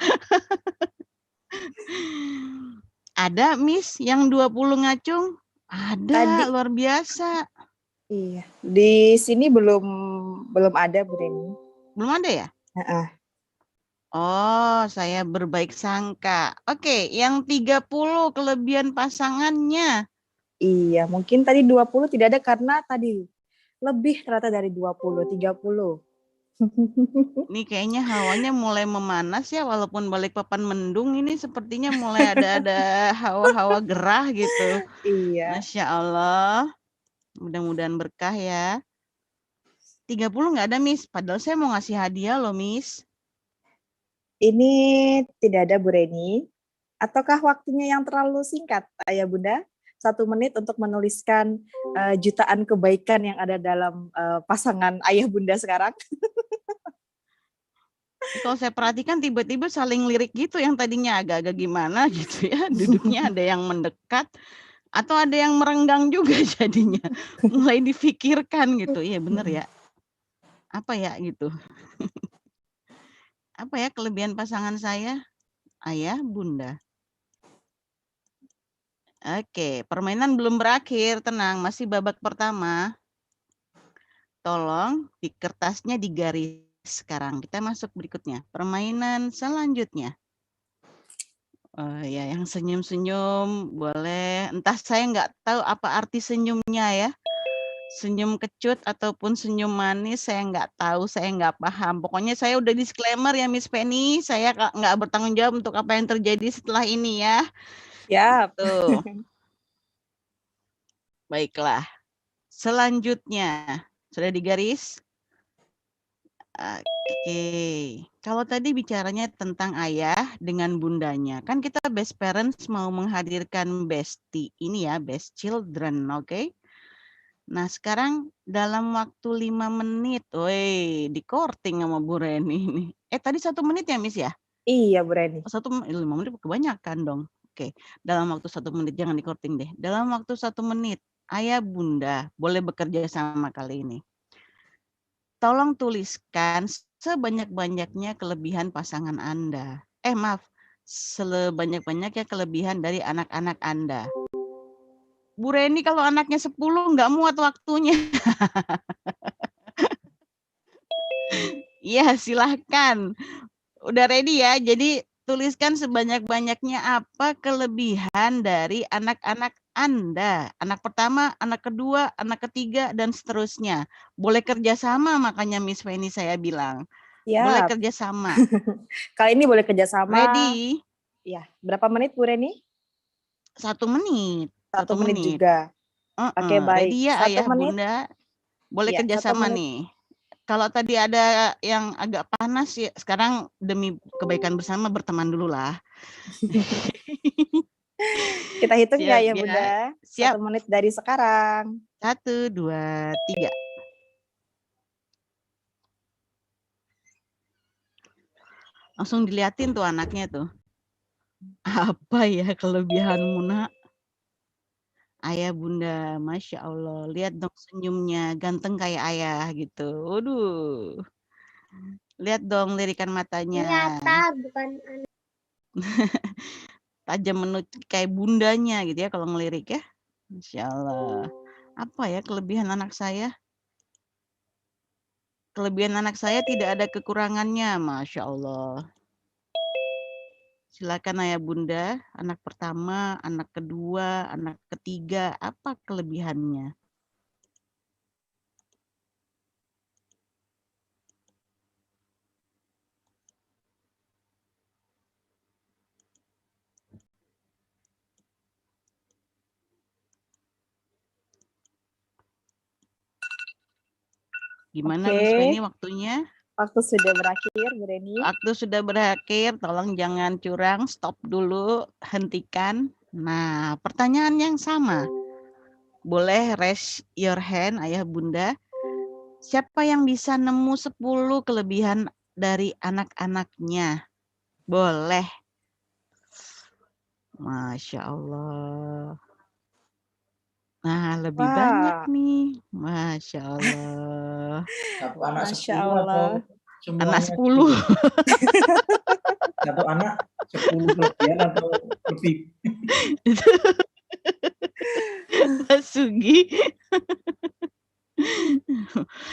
Ada Miss yang 20 ngacung? Ada, luar biasa. Iya, di sini belum ada Bu Reni. Belum ada ya? Oh, saya berbaik sangka. Oke, yang 30 kelebihan pasangannya. Iya, mungkin tadi 20 tidak ada karena tadi lebih ternyata dari 20, 30. Ini kayaknya hawanya mulai memanas ya, walaupun Balikpapan mendung ini sepertinya mulai ada hawa-hawa gerah gitu. Iya. Masya Allah. Mudah-mudahan berkah ya. 30 nggak ada Miss, padahal saya mau ngasih hadiah loh Miss. Ini tidak ada Bu Reni. Ataukah waktunya yang terlalu singkat Ayah Bunda? 1 menit untuk menuliskan jutaan kebaikan yang ada dalam pasangan Ayah Bunda sekarang. Kalau saya perhatikan tiba-tiba saling lirik gitu, yang tadinya agak-agak gimana gitu ya, duduknya ada yang mendekat atau ada yang merenggang juga jadinya. Mulai difikirkan gitu. Iya bener ya. Apa ya gitu. Apa ya kelebihan pasangan saya? Ayah, Bunda. Oke, permainan belum berakhir, tenang, masih babak pertama. Tolong di kertasnya digaris sekarang. Kita masuk berikutnya. Permainan selanjutnya. Oh ya, yang senyum-senyum boleh. Entah saya nggak tahu apa arti senyumnya ya. Senyum kecut ataupun senyum manis, saya nggak tahu, saya nggak paham. Pokoknya saya udah disclaimer ya Miss Penny, saya nggak bertanggung jawab untuk apa yang terjadi setelah ini ya. Ya. Tuh. Baiklah. Selanjutnya, sudah digaris? Oke. Kalau tadi bicaranya tentang ayah dengan bundanya, kan kita best parents mau menghadirkan bestie ini ya, best children, oke? Nah, sekarang dalam waktu 5 menit, woi, di courting sama Bu Reni nih. Tadi 1 menit ya, Miss ya? Iya, Bu Reni. 5 menit kebanyakan dong. Oke, dalam waktu 1 menit, jangan di courting deh. Dalam waktu 1 menit, ayah bunda boleh bekerja sama kali ini. Tolong tuliskan sebanyak-banyaknya kelebihan pasangan Anda. Maaf, sebanyak-banyaknya kelebihan dari anak-anak Anda. Bu Reni kalau anaknya 10 nggak muat waktunya. Iya, silahkan. Udah ready ya? Jadi tuliskan sebanyak-banyaknya apa kelebihan dari anak-anak Anda. Anak pertama, anak kedua, anak ketiga, dan seterusnya. Boleh kerjasama, makanya Miss Feni saya bilang. Boleh Ya, kerjasama. kali ini boleh kerjasama. Ready? Ya, berapa menit Bu Reni? 1 menit. 1 1 menit menit. juga. Oke, baik. Ready ya 1 ayah menit. bunda? Boleh Ya, 1 kerjasama menit. nih. Kalau tadi ada yang agak panas ya, sekarang demi kebaikan bersama berteman dulu lah. Kita hitung ya, Siap ya ya. Bunda. Siap. 1 menit dari sekarang. 1, 2, 3. Langsung diliatin tuh anaknya tuh. Apa ya kelebihanmu, Nak? Ayah bunda, Masya Allah. Lihat dong senyumnya, ganteng kayak ayah gitu. Waduh. Lihat dong lirikan matanya. Nyata bukan anak. Tajam menut kayak bundanya gitu ya kalau ngelirik ya. Masya Allah. Apa ya kelebihan anak saya? Kelebihan anak saya tidak ada kekurangannya, Masya Allah. Silakan ayah bunda, anak pertama, anak kedua, anak ketiga, apa kelebihannya? Gimana Miss Feni waktunya? Waktu sudah berakhir, Bu Reni. Waktu sudah berakhir, tolong jangan curang, stop dulu, hentikan. Nah, pertanyaan yang sama. Boleh raise your hand, ayah bunda. Siapa yang bisa nemu 10 kelebihan dari anak-anaknya? Boleh. Masya Allah. Nah, lebih banyak nih. Masya Allah. Satu anak Masya 10 atau Allah. semuanya? Anak 10. Satu anak 10 kelebihan atau lebih? Pak Sugi.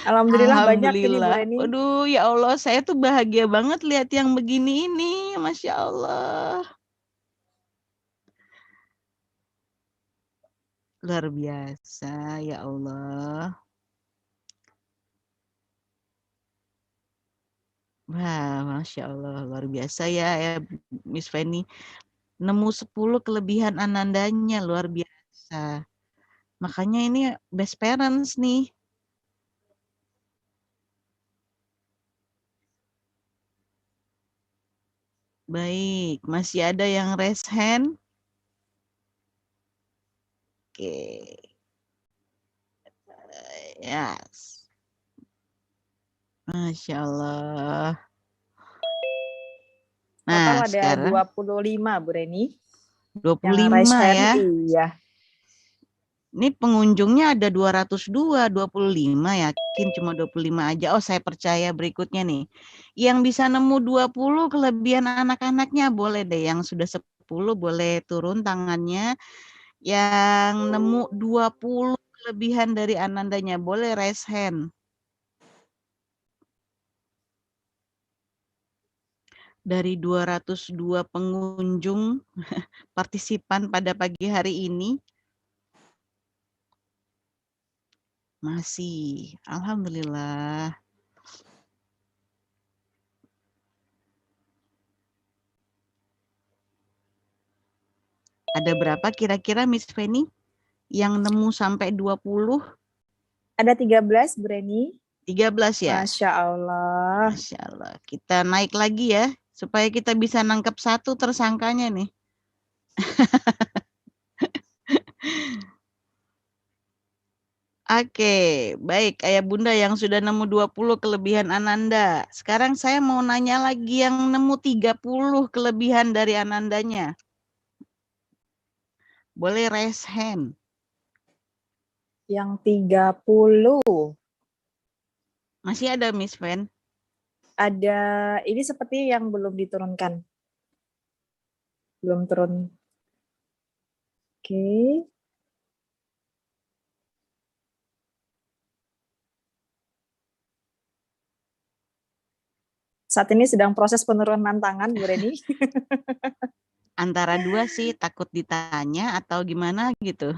Alhamdulillah banyak ini Bu Reni. Waduh, ya Allah, saya tuh bahagia banget lihat yang begini ini. Masya Allah. Luar biasa, ya Allah. Wah, Masya Allah, luar biasa ya Miss Feni. Nemu 10 kelebihan anandanya, luar biasa. Makanya ini best parents nih. Baik, masih ada yang raise hand? Oke. Yes. Masya Allah. Total Nah, ada sekarang 25 Bu Reni. 25 ya. Iya. Ini pengunjungnya ada 202, 25 yakin cuma 25 aja. Oh, saya percaya berikutnya nih. Yang bisa nemu 20 kelebihan anak-anaknya boleh deh. Yang sudah 10 boleh turun tangannya. Yang nemu 20 kelebihan dari anandanya boleh raise hand. Dari 202 pengunjung partisipan pada pagi hari ini. Masih, alhamdulillah. Ada berapa kira-kira Miss Feni yang nemu sampai 20? Ada 13, Bu Reni. 13 ya? Masya Allah. Masya Allah. Kita naik lagi ya, supaya kita bisa nangkep satu tersangkanya nih. Oke, baik Ayah Bunda yang sudah nemu 20 kelebihan Ananda. Sekarang saya mau nanya lagi yang nemu 30 kelebihan dari Anandanya. Boleh raise hand. Yang 30. Masih ada Miss Fen? Ada, ini seperti yang belum diturunkan. Belum turun. Oke. Saat ini sedang proses penurunan tangan, Bu Reni. Antara dua sih, takut ditanya atau gimana gitu.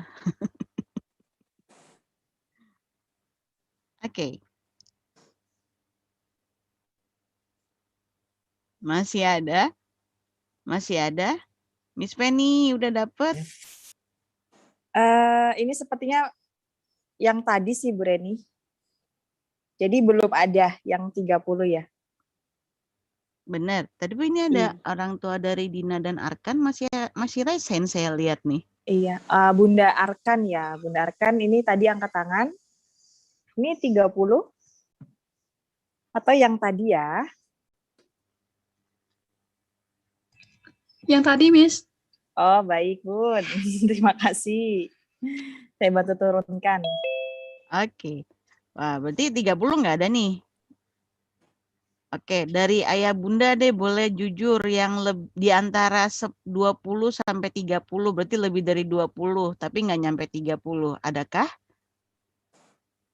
Oke. Masih ada? Masih ada? Miss Penny udah dapet? Ini sepertinya yang tadi sih, Bu Reni. Jadi belum ada yang 30 ya. Benar. Tadi ini ada orang tua dari Dina dan Arkan masih raise hand saya lihat nih. Iya, Bunda Arkan ya. Bunda Arkan ini tadi angkat tangan. Ini 30 atau yang tadi ya? Yang tadi, Miss. Oh, baik, Bun. Terima kasih. Saya bantu turunkan. Oke. Wah, berarti 30 nggak ada nih. Oke, dari Ayah Bunda deh boleh jujur yang di antara 20 sampai 30, berarti lebih dari 20, tapi nggak nyampe 30. Adakah?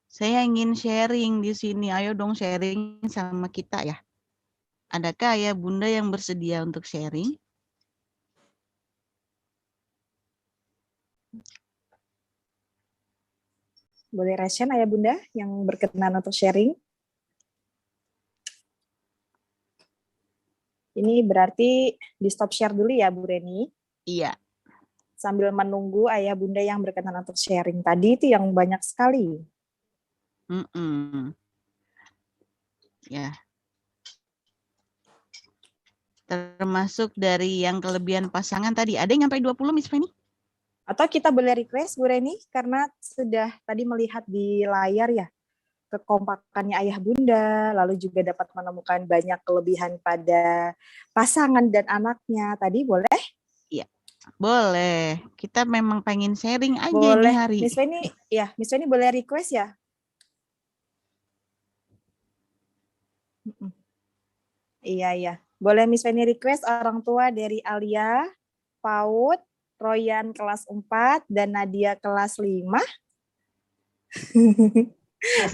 Saya ingin sharing di sini. Ayo dong sharing sama kita ya. Adakah Ayah Bunda yang bersedia untuk sharing? Boleh raise hand, Ayah Bunda yang berkenan untuk sharing? Ini berarti di stop share dulu ya, Bu Reni? Iya. Sambil menunggu Ayah Bunda yang berkenan untuk sharing. Tadi itu yang banyak sekali. Ya. Termasuk dari yang kelebihan pasangan tadi. Ada yang sampai 20, Miss Penny? Atau kita boleh request, Bu Reni, karena sudah tadi melihat di layar ya, kekompakannya Ayah Bunda, lalu juga dapat menemukan banyak kelebihan pada pasangan dan anaknya. Tadi boleh? Iya, boleh. Kita memang pengen sharing aja boleh. nih hari. Miss Penny, ya, Miss Penny boleh request ya? Iya, iya. Boleh Miss Penny request orang tua dari Alia, PAUD, Royan kelas 4, dan Nadia kelas 5.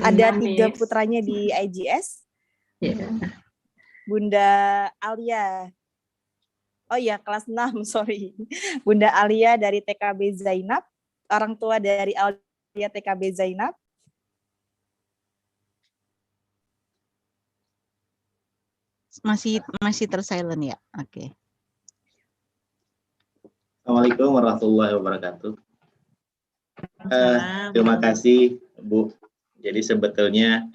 Ada 3 putranya di IGS. Yeah. Bunda Alia. Oh iya, kelas 6, sorry. Bunda Alia dari TKB Zainab. Orang tua dari Alia TKB Zainab. Masih tersilent ya? Oke. Assalamualaikum warahmatullahi wabarakatuh. Terima kasih, Bu. Jadi sebetulnya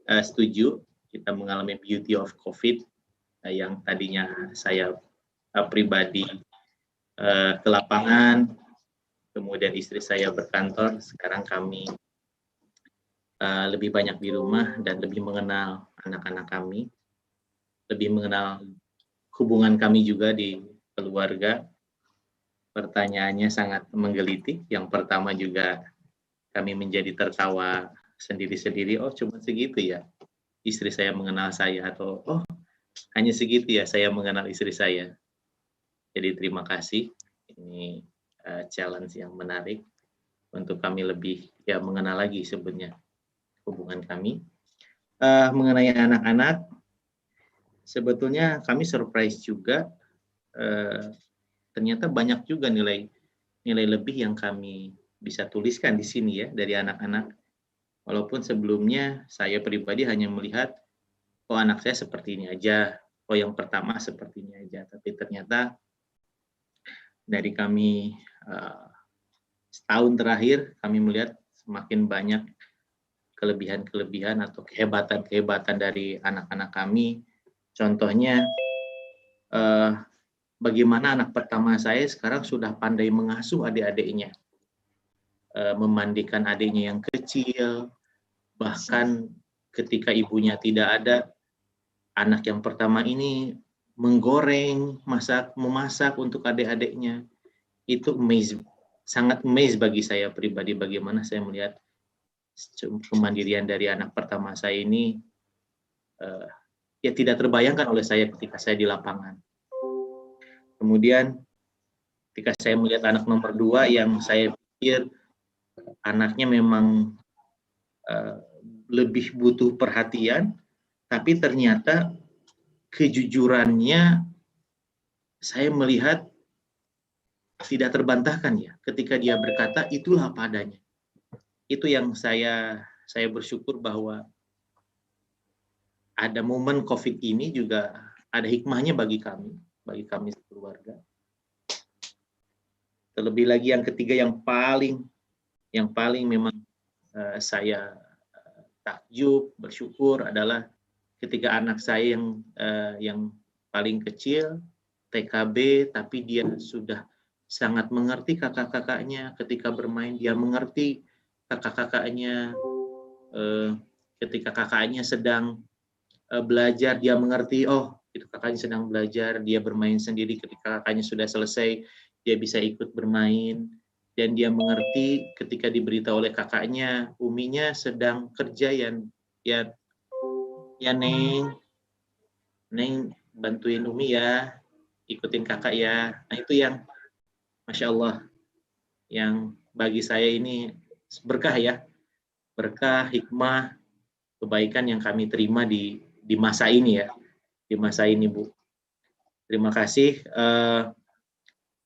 setuju kita mengalami beauty of COVID yang tadinya saya pribadi ke lapangan, kemudian istri saya berkantor, sekarang kami lebih banyak di rumah dan lebih mengenal anak-anak kami, lebih mengenal hubungan kami juga di keluarga. Pertanyaannya sangat menggelitik. Yang pertama juga kami menjadi tertawa sendiri-sendiri. Oh, cuma segitu ya istri saya mengenal saya, atau oh hanya segitu ya saya mengenal istri saya. Jadi terima kasih. Ini challenge yang menarik untuk kami lebih mengenal lagi sebenarnya hubungan kami. Mengenai anak-anak, sebetulnya kami surprise juga. Ternyata banyak juga nilai lebih yang kami bisa tuliskan di sini ya dari anak-anak. Walaupun sebelumnya saya pribadi hanya melihat, oh anak saya seperti ini aja, oh yang pertama seperti ini aja. Tapi ternyata dari kami setahun terakhir kami melihat semakin banyak kelebihan-kelebihan atau kehebatan-kehebatan dari anak-anak kami. Contohnya, bagaimana anak pertama saya sekarang sudah pandai mengasuh adik-adiknya, memandikan adiknya yang kecil, bahkan ketika ibunya tidak ada, anak yang pertama ini menggoreng, memasak untuk adik-adiknya. Itu sangat amazed bagi saya pribadi, bagaimana saya melihat kemandirian dari anak pertama saya ini ya tidak terbayangkan oleh saya ketika saya di lapangan. Kemudian ketika saya melihat anak nomor 2 yang saya pikir anaknya memang lebih butuh perhatian, tapi ternyata kejujurannya saya melihat tidak terbantahkan ya. Ketika dia berkata, itulah apa adanya. Itu yang saya bersyukur bahwa ada momen COVID ini juga ada hikmahnya bagi kami keluarga. Terlebih lagi yang ketiga yang paling memang saya takjub, bersyukur adalah ketika anak saya yang paling kecil TKB, tapi dia sudah sangat mengerti kakak-kakaknya. Ketika bermain dia mengerti kakak-kakaknya, ketika kakaknya sedang belajar dia mengerti, oh itu kakaknya sedang belajar, dia bermain sendiri. Ketika kakaknya sudah selesai dia bisa ikut bermain, dan dia mengerti ketika diberitahu oleh kakaknya, uminya sedang kerja ya Neng bantuin Umi ya, ikutin kakak ya. Nah itu yang Masya Allah, yang bagi saya ini berkah ya, berkah, hikmah, kebaikan yang kami terima di masa ini ya, di masa ini Bu. Terima kasih.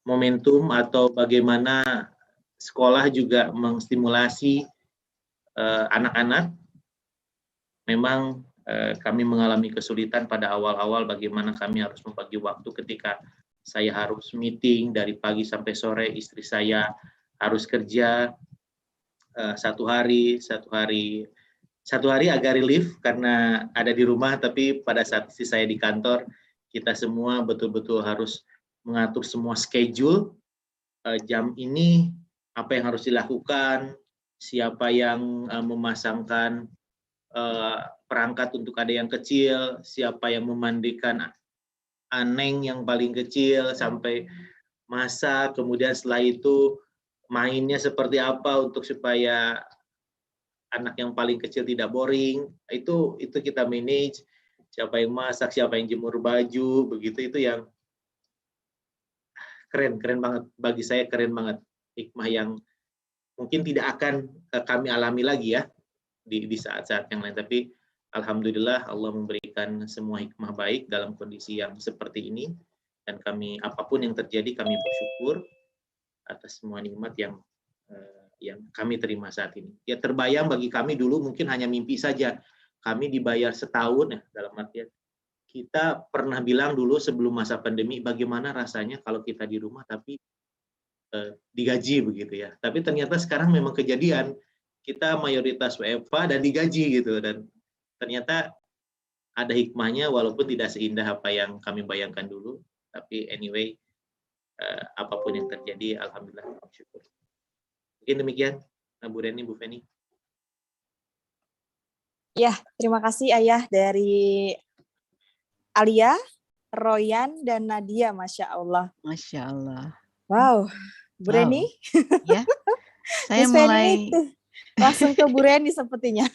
Momentum atau bagaimana sekolah juga menstimulasi anak-anak. Memang kami mengalami kesulitan pada awal-awal bagaimana kami harus membagi waktu ketika saya harus meeting dari pagi sampai sore, istri saya harus kerja satu hari agak relief karena ada di rumah, tapi pada saat istri saya di kantor, kita semua betul-betul harus mengatur semua schedule, jam ini apa yang harus dilakukan, siapa yang memasangkan perangkat untuk ada yang kecil, siapa yang memandikan Neng yang paling kecil sampai masak, kemudian setelah itu mainnya seperti apa untuk supaya anak yang paling kecil tidak boring. Itu kita manage, siapa yang masak, siapa yang jemur baju, begitu. Itu yang keren banget bagi saya, keren banget, hikmah yang mungkin tidak akan kami alami lagi ya di saat-saat yang lain. Tapi alhamdulillah Allah memberikan semua hikmah baik dalam kondisi yang seperti ini, dan kami apapun yang terjadi kami bersyukur atas semua nikmat yang kami terima saat ini. Ya terbayang bagi kami dulu mungkin hanya mimpi saja. Kami dibayar setahun ya, dalam artian kita pernah bilang dulu sebelum masa pandemi bagaimana rasanya kalau kita di rumah tapi digaji begitu ya. Tapi ternyata sekarang memang kejadian kita mayoritas WFH dan digaji gitu, dan ternyata ada hikmahnya walaupun tidak seindah apa yang kami bayangkan dulu. Tapi anyway, apapun yang terjadi alhamdulillah bersyukur. Mungkin demikian Bu Reni, Bu Feni. Ya, terima kasih Ayah dari Alia, Royan, dan Nadia, Masya Allah. Masya Allah. Wow, Bu Reni? Ya, saya Miss mulai Feni langsung ke Bu Reni sepertinya.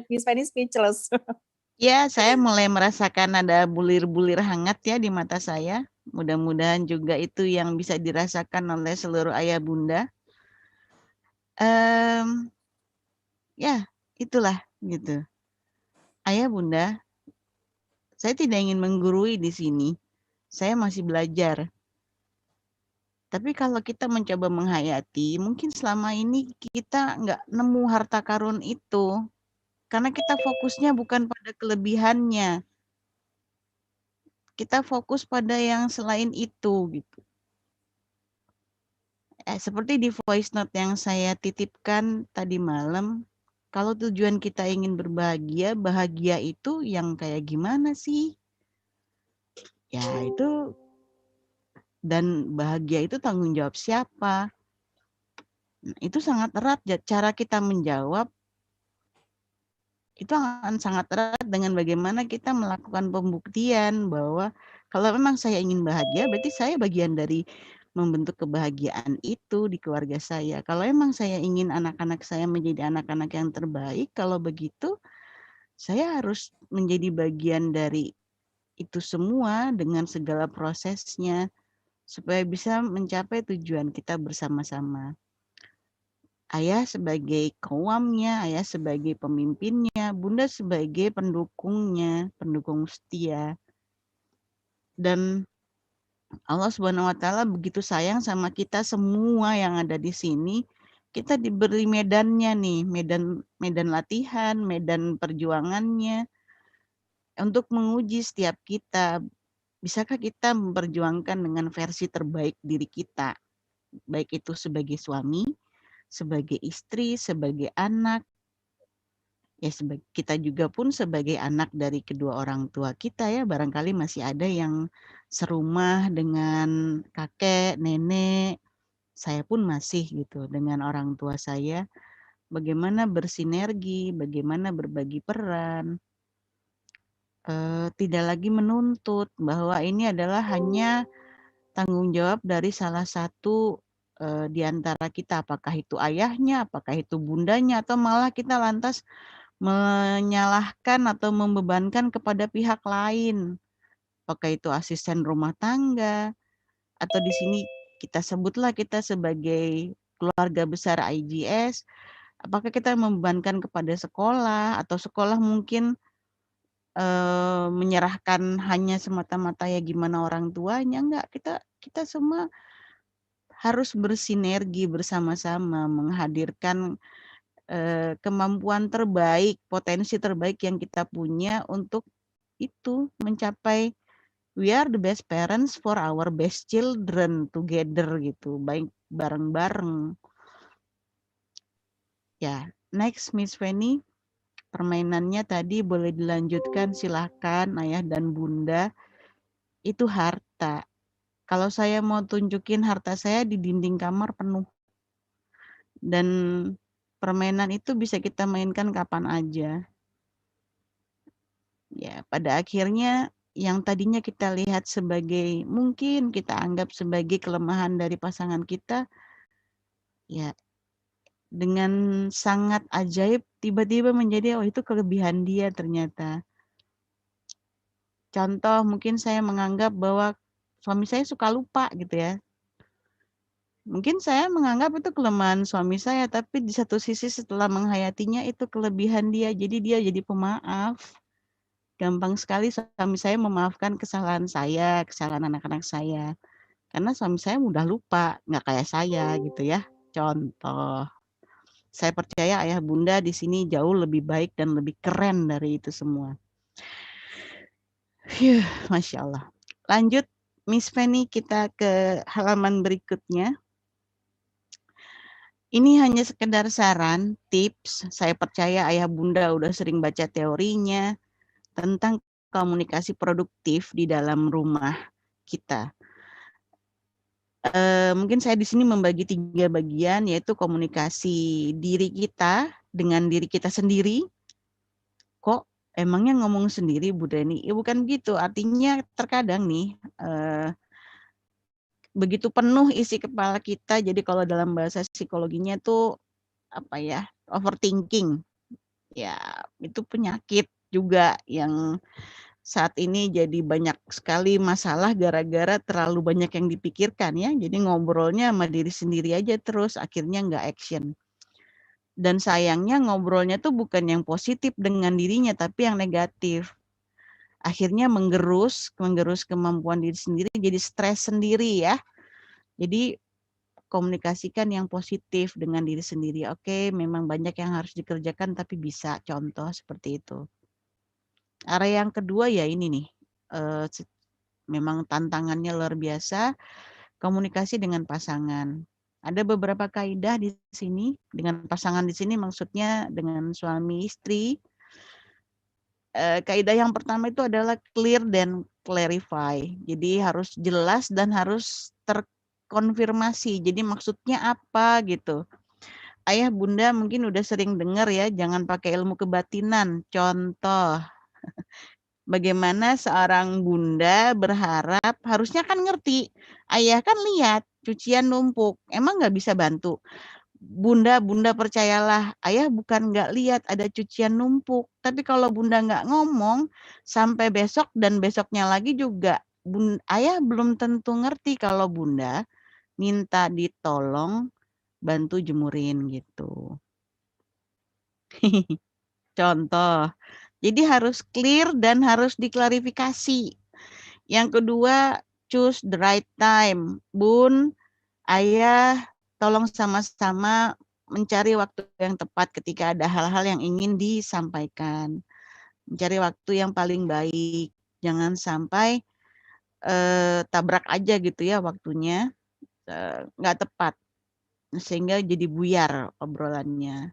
Miss Feni speechless. Ya, saya mulai merasakan ada bulir-bulir hangat ya di mata saya. Mudah-mudahan juga itu yang bisa dirasakan oleh seluruh ayah bunda. Ya, itulah gitu. Ayah bunda, saya tidak ingin menggurui di sini. Saya masih belajar. Tapi kalau kita mencoba menghayati, mungkin selama ini kita nggak nemu harta karun itu. Karena kita fokusnya bukan pada kelebihannya. Kita fokus pada yang selain itu gitu. Seperti di voice note yang saya titipkan tadi malam, kalau tujuan kita ingin berbahagia, bahagia itu yang kayak gimana sih? Ya itu, dan bahagia itu tanggung jawab siapa? Nah, itu sangat erat cara kita menjawab itu akan sangat erat dengan bagaimana kita melakukan pembuktian bahwa kalau memang saya ingin bahagia, berarti saya bagian dari membentuk kebahagiaan itu di keluarga saya. Kalau memang saya ingin anak-anak saya menjadi anak-anak yang terbaik, kalau begitu saya harus menjadi bagian dari itu semua dengan segala prosesnya supaya bisa mencapai tujuan kita bersama-sama. Ayah sebagai kawamnya, ayah sebagai pemimpinnya, bunda sebagai pendukungnya, pendukung setia. Dan Allah Subhanahu wa taala begitu sayang sama kita semua yang ada di sini. Kita diberi medannya nih, medan latihan, medan perjuangannya untuk menguji setiap kita. Bisakah kita memperjuangkan dengan versi terbaik diri kita? Baik itu sebagai suami, sebagai istri, sebagai anak, ya kita juga pun sebagai anak dari kedua orang tua kita ya, barangkali masih ada yang serumah dengan kakek, nenek, saya pun masih gitu dengan orang tua saya, bagaimana bersinergi, bagaimana berbagi peran, tidak lagi menuntut bahwa ini adalah hanya tanggung jawab dari salah satu di antara kita, apakah itu ayahnya, apakah itu bundanya, atau malah kita lantas menyalahkan atau membebankan kepada pihak lain. Apakah itu asisten rumah tangga, atau di sini kita sebutlah kita sebagai keluarga besar IGS, apakah kita membebankan kepada sekolah, atau sekolah mungkin menyerahkan hanya semata-mata ya gimana orang tuanya, enggak, kita semua harus bersinergi bersama-sama menghadirkan kemampuan terbaik, potensi terbaik yang kita punya untuk itu mencapai we are the best parents for our best children together gitu, baik bareng-bareng. Ya, next Miss Feni, permainannya tadi boleh dilanjutkan, silakan ayah dan bunda. Itu harta. Kalau saya mau tunjukin harta saya di dinding kamar penuh. Dan permainan itu bisa kita mainkan kapan aja. Ya, pada akhirnya yang tadinya kita lihat sebagai mungkin kita anggap sebagai kelemahan dari pasangan kita, ya dengan sangat ajaib tiba-tiba menjadi oh itu kelebihan dia ternyata. Contoh mungkin saya menganggap bahwa suami saya suka lupa gitu ya. Mungkin saya menganggap itu kelemahan suami saya, tapi di satu sisi setelah menghayatinya itu kelebihan dia. Jadi dia jadi pemaaf. Gampang sekali suami saya memaafkan kesalahan saya, kesalahan anak-anak saya. Karena suami saya mudah lupa, nggak kayak saya gitu ya. Contoh. Saya percaya ayah bunda di sini jauh lebih baik dan lebih keren dari itu semua. Masya Allah. Lanjut Miss Feni, kita ke halaman berikutnya. Ini hanya sekedar saran, tips. Saya percaya ayah bunda udah sering baca teorinya tentang komunikasi produktif di dalam rumah kita. Mungkin saya di sini membagi 3 bagian, yaitu komunikasi diri kita dengan diri kita sendiri. Kok emangnya ngomong sendiri Bu Deni? Ya bukan gitu, artinya terkadang nih, begitu penuh isi kepala kita, jadi kalau dalam bahasa psikologinya tuh, apa ya, overthinking. Ya, itu penyakit juga yang saat ini jadi banyak sekali masalah gara-gara terlalu banyak yang dipikirkan ya. Jadi ngobrolnya sama diri sendiri aja terus, akhirnya nggak action. Dan sayangnya ngobrolnya tuh bukan yang positif dengan dirinya, tapi yang negatif. Akhirnya menggerus kemampuan diri sendiri, jadi stres sendiri ya. Jadi komunikasikan yang positif dengan diri sendiri. Oke, memang banyak yang harus dikerjakan, tapi bisa, contoh seperti itu. Area yang kedua ya ini nih, memang tantangannya luar biasa, komunikasi dengan pasangan. Ada beberapa kaidah di sini dengan pasangan di sini maksudnya dengan suami istri. Kaidah yang pertama itu adalah clear dan clarify. Jadi harus jelas dan harus terkonfirmasi. Jadi maksudnya apa gitu. Ayah bunda mungkin udah sering dengar ya, jangan pakai ilmu kebatinan. Contoh, bagaimana seorang bunda berharap, harusnya kan ngerti. Ayah kan lihat cucian numpuk, emang nggak bisa bantu. Bunda percayalah, ayah bukan nggak lihat ada cucian numpuk, tapi kalau bunda nggak ngomong, sampai besok dan besoknya lagi juga, ayah belum tentu ngerti kalau bunda minta ditolong bantu jemurin gitu. Contoh, jadi harus clear dan harus diklarifikasi. Yang kedua, choose the right time. Bun, ayah tolong sama-sama mencari waktu yang tepat ketika ada hal-hal yang ingin disampaikan. Mencari waktu yang paling baik. Jangan sampai tabrak aja gitu ya waktunya. Nggak tepat. Sehingga jadi buyar obrolannya.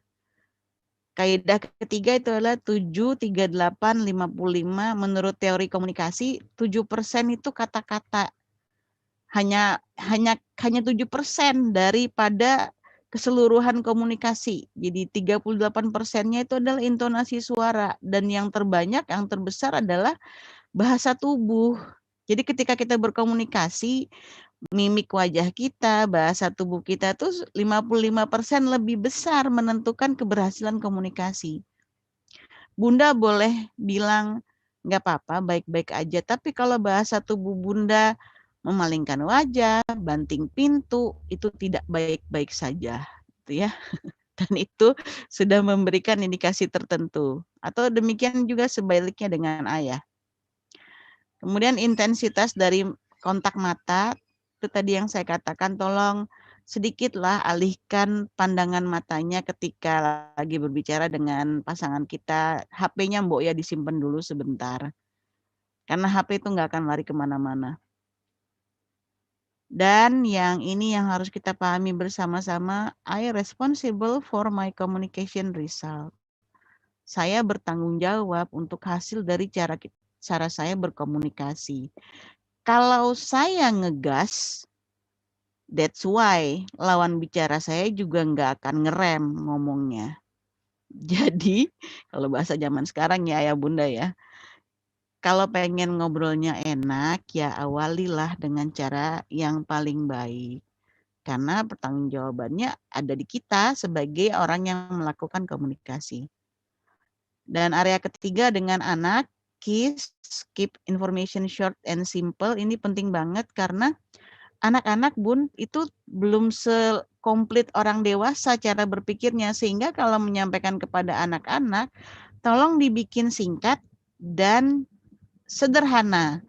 Kaidah ketiga itu adalah 7, 38, 55. Menurut teori komunikasi, 7% itu kata-kata. Hanya 7% daripada keseluruhan komunikasi. Jadi 38%-nya itu adalah intonasi suara. Dan yang terbanyak, yang terbesar adalah bahasa tubuh. Jadi ketika kita berkomunikasi, mimik wajah kita, bahasa tubuh kita tuh 55% lebih besar menentukan keberhasilan komunikasi. Bunda boleh bilang, nggak apa-apa, baik-baik aja. Tapi kalau bahasa tubuh bunda memalingkan wajah, banting pintu, itu tidak baik-baik saja. Gitu ya. Dan itu sudah memberikan indikasi tertentu. Atau demikian juga sebaliknya dengan ayah. Kemudian intensitas dari kontak mata, itu tadi yang saya katakan, tolong sedikitlah alihkan pandangan matanya ketika lagi berbicara dengan pasangan kita. HP-nya mbok ya disimpan dulu sebentar. Karena HP itu nggak akan lari kemana-mana. Dan yang ini yang harus kita pahami bersama-sama, I responsible for my communication result. Saya bertanggung jawab untuk hasil dari cara saya berkomunikasi. Kalau saya ngegas, that's why lawan bicara saya juga nggak akan ngerem ngomongnya. Jadi, kalau bahasa zaman sekarang ya ayah bunda ya, kalau pengen ngobrolnya enak, ya awalilah dengan cara yang paling baik. Karena pertanggungjawabannya ada di kita sebagai orang yang melakukan komunikasi. Dan area ketiga dengan anak, keep information short and simple. Ini penting banget karena anak-anak bun itu belum sekomplit orang dewasa cara berpikirnya. Sehingga kalau menyampaikan kepada anak-anak, tolong dibikin singkat dan sederhana.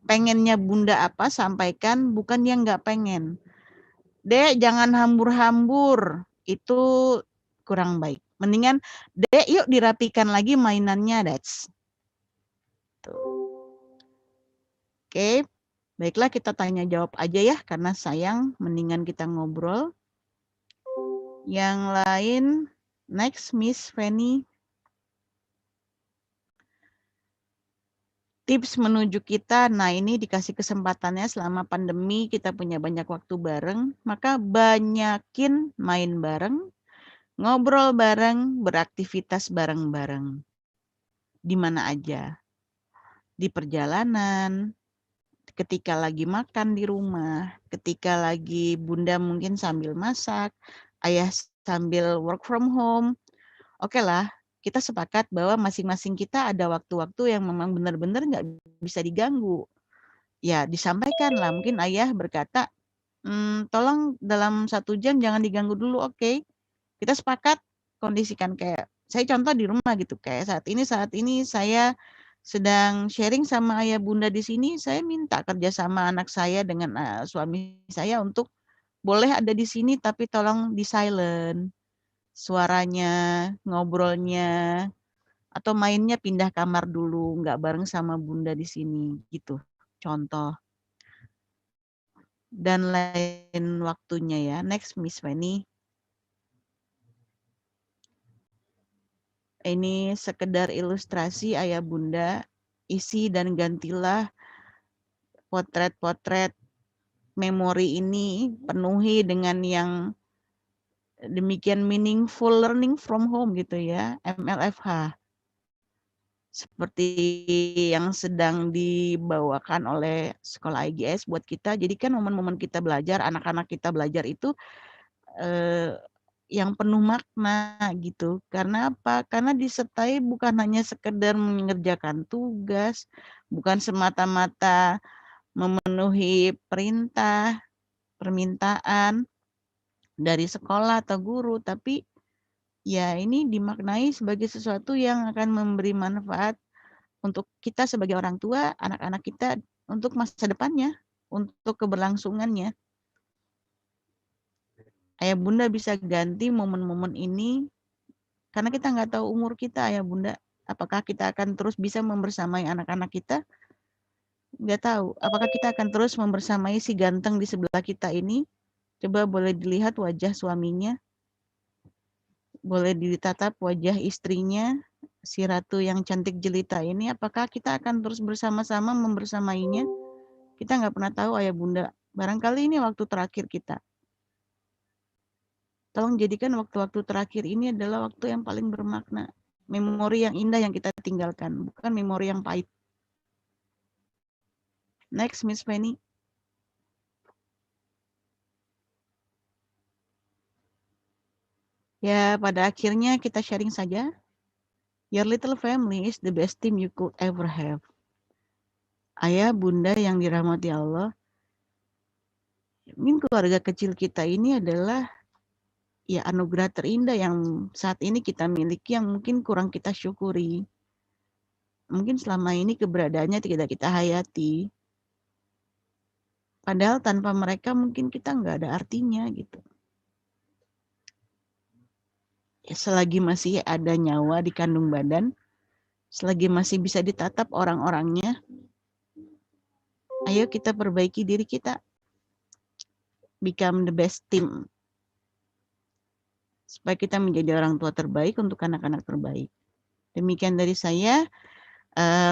Pengennya bunda apa sampaikan, bukan yang nggak pengen. Dek jangan hambur-hambur, itu kurang baik. Mendingan, dek yuk dirapikan lagi mainannya, that's. Oke, baiklah kita tanya jawab aja ya, karena sayang mendingan kita ngobrol. Yang lain, next Miss Fanny. Tips menuju kita, nah ini dikasih kesempatannya selama pandemi kita punya banyak waktu bareng, maka banyakin main bareng, ngobrol bareng, beraktivitas bareng-bareng. Di mana aja. Di perjalanan, ketika lagi makan di rumah, ketika lagi bunda mungkin sambil masak, ayah sambil work from home. Oke lah, kita sepakat bahwa masing-masing kita ada waktu-waktu yang memang benar-benar nggak bisa diganggu. Ya disampaikan lah, mungkin ayah berkata, tolong dalam 1 jam jangan diganggu dulu, oke. Kita sepakat kondisikan kayak, saya contoh di rumah gitu, kayak saat ini saya sedang sharing sama ayah bunda di sini, saya minta kerjasama anak saya dengan suami saya untuk boleh ada di sini tapi tolong di silent. Suaranya, ngobrolnya, atau mainnya pindah kamar dulu, nggak bareng sama bunda di sini, gitu. Contoh. dan lain waktunya ya. Next, Miss Fanny. Ini sekedar ilustrasi ayah bunda, isi dan gantilah potret-potret memori ini, penuhi dengan yang demikian meaningful learning from home gitu ya, MLFH. Seperti yang sedang dibawakan oleh sekolah IGS buat kita. Jadi kan momen-momen kita belajar, anak-anak kita belajar itu yang penuh makna gitu. Karena apa? Karena disertai bukan hanya sekedar mengerjakan tugas, bukan semata-mata memenuhi perintah, permintaan dari sekolah atau guru, tapi ya ini dimaknai sebagai sesuatu yang akan memberi manfaat untuk kita sebagai orang tua, anak-anak kita untuk masa depannya, untuk keberlangsungannya. Ayah bunda bisa ganti momen-momen ini karena kita nggak tahu umur kita, ayah bunda. Apakah kita akan terus bisa membersamai anak-anak kita? Nggak tahu. Apakah kita akan terus membersamai si ganteng di sebelah kita ini? Coba boleh dilihat wajah suaminya. Boleh ditatap wajah istrinya, si ratu yang cantik jelita ini. Apakah kita akan terus bersama-sama membersamainya? Kita nggak pernah tahu, ayah bunda. Barangkali ini waktu terakhir kita. Tolong jadikan waktu-waktu terakhir ini adalah waktu yang paling bermakna. Memori yang indah yang kita tinggalkan, bukan memori yang pahit. Next, Miss Fanny. Ya, pada akhirnya kita sharing saja. Your little family is the best team you could ever have. Ayah, bunda yang dirahmati Allah, keluarga kecil kita ini adalah ya anugerah terindah yang saat ini kita miliki yang mungkin kurang kita syukuri. Mungkin selama ini keberadaannya tidak kita hayati. Padahal tanpa mereka mungkin kita nggak ada artinya gitu. Ya, selagi masih ada nyawa di kandung badan, selagi masih bisa ditatap orang-orangnya, ayo kita perbaiki diri kita. Become the best team. Supaya kita menjadi orang tua terbaik untuk anak-anak terbaik. Demikian dari saya.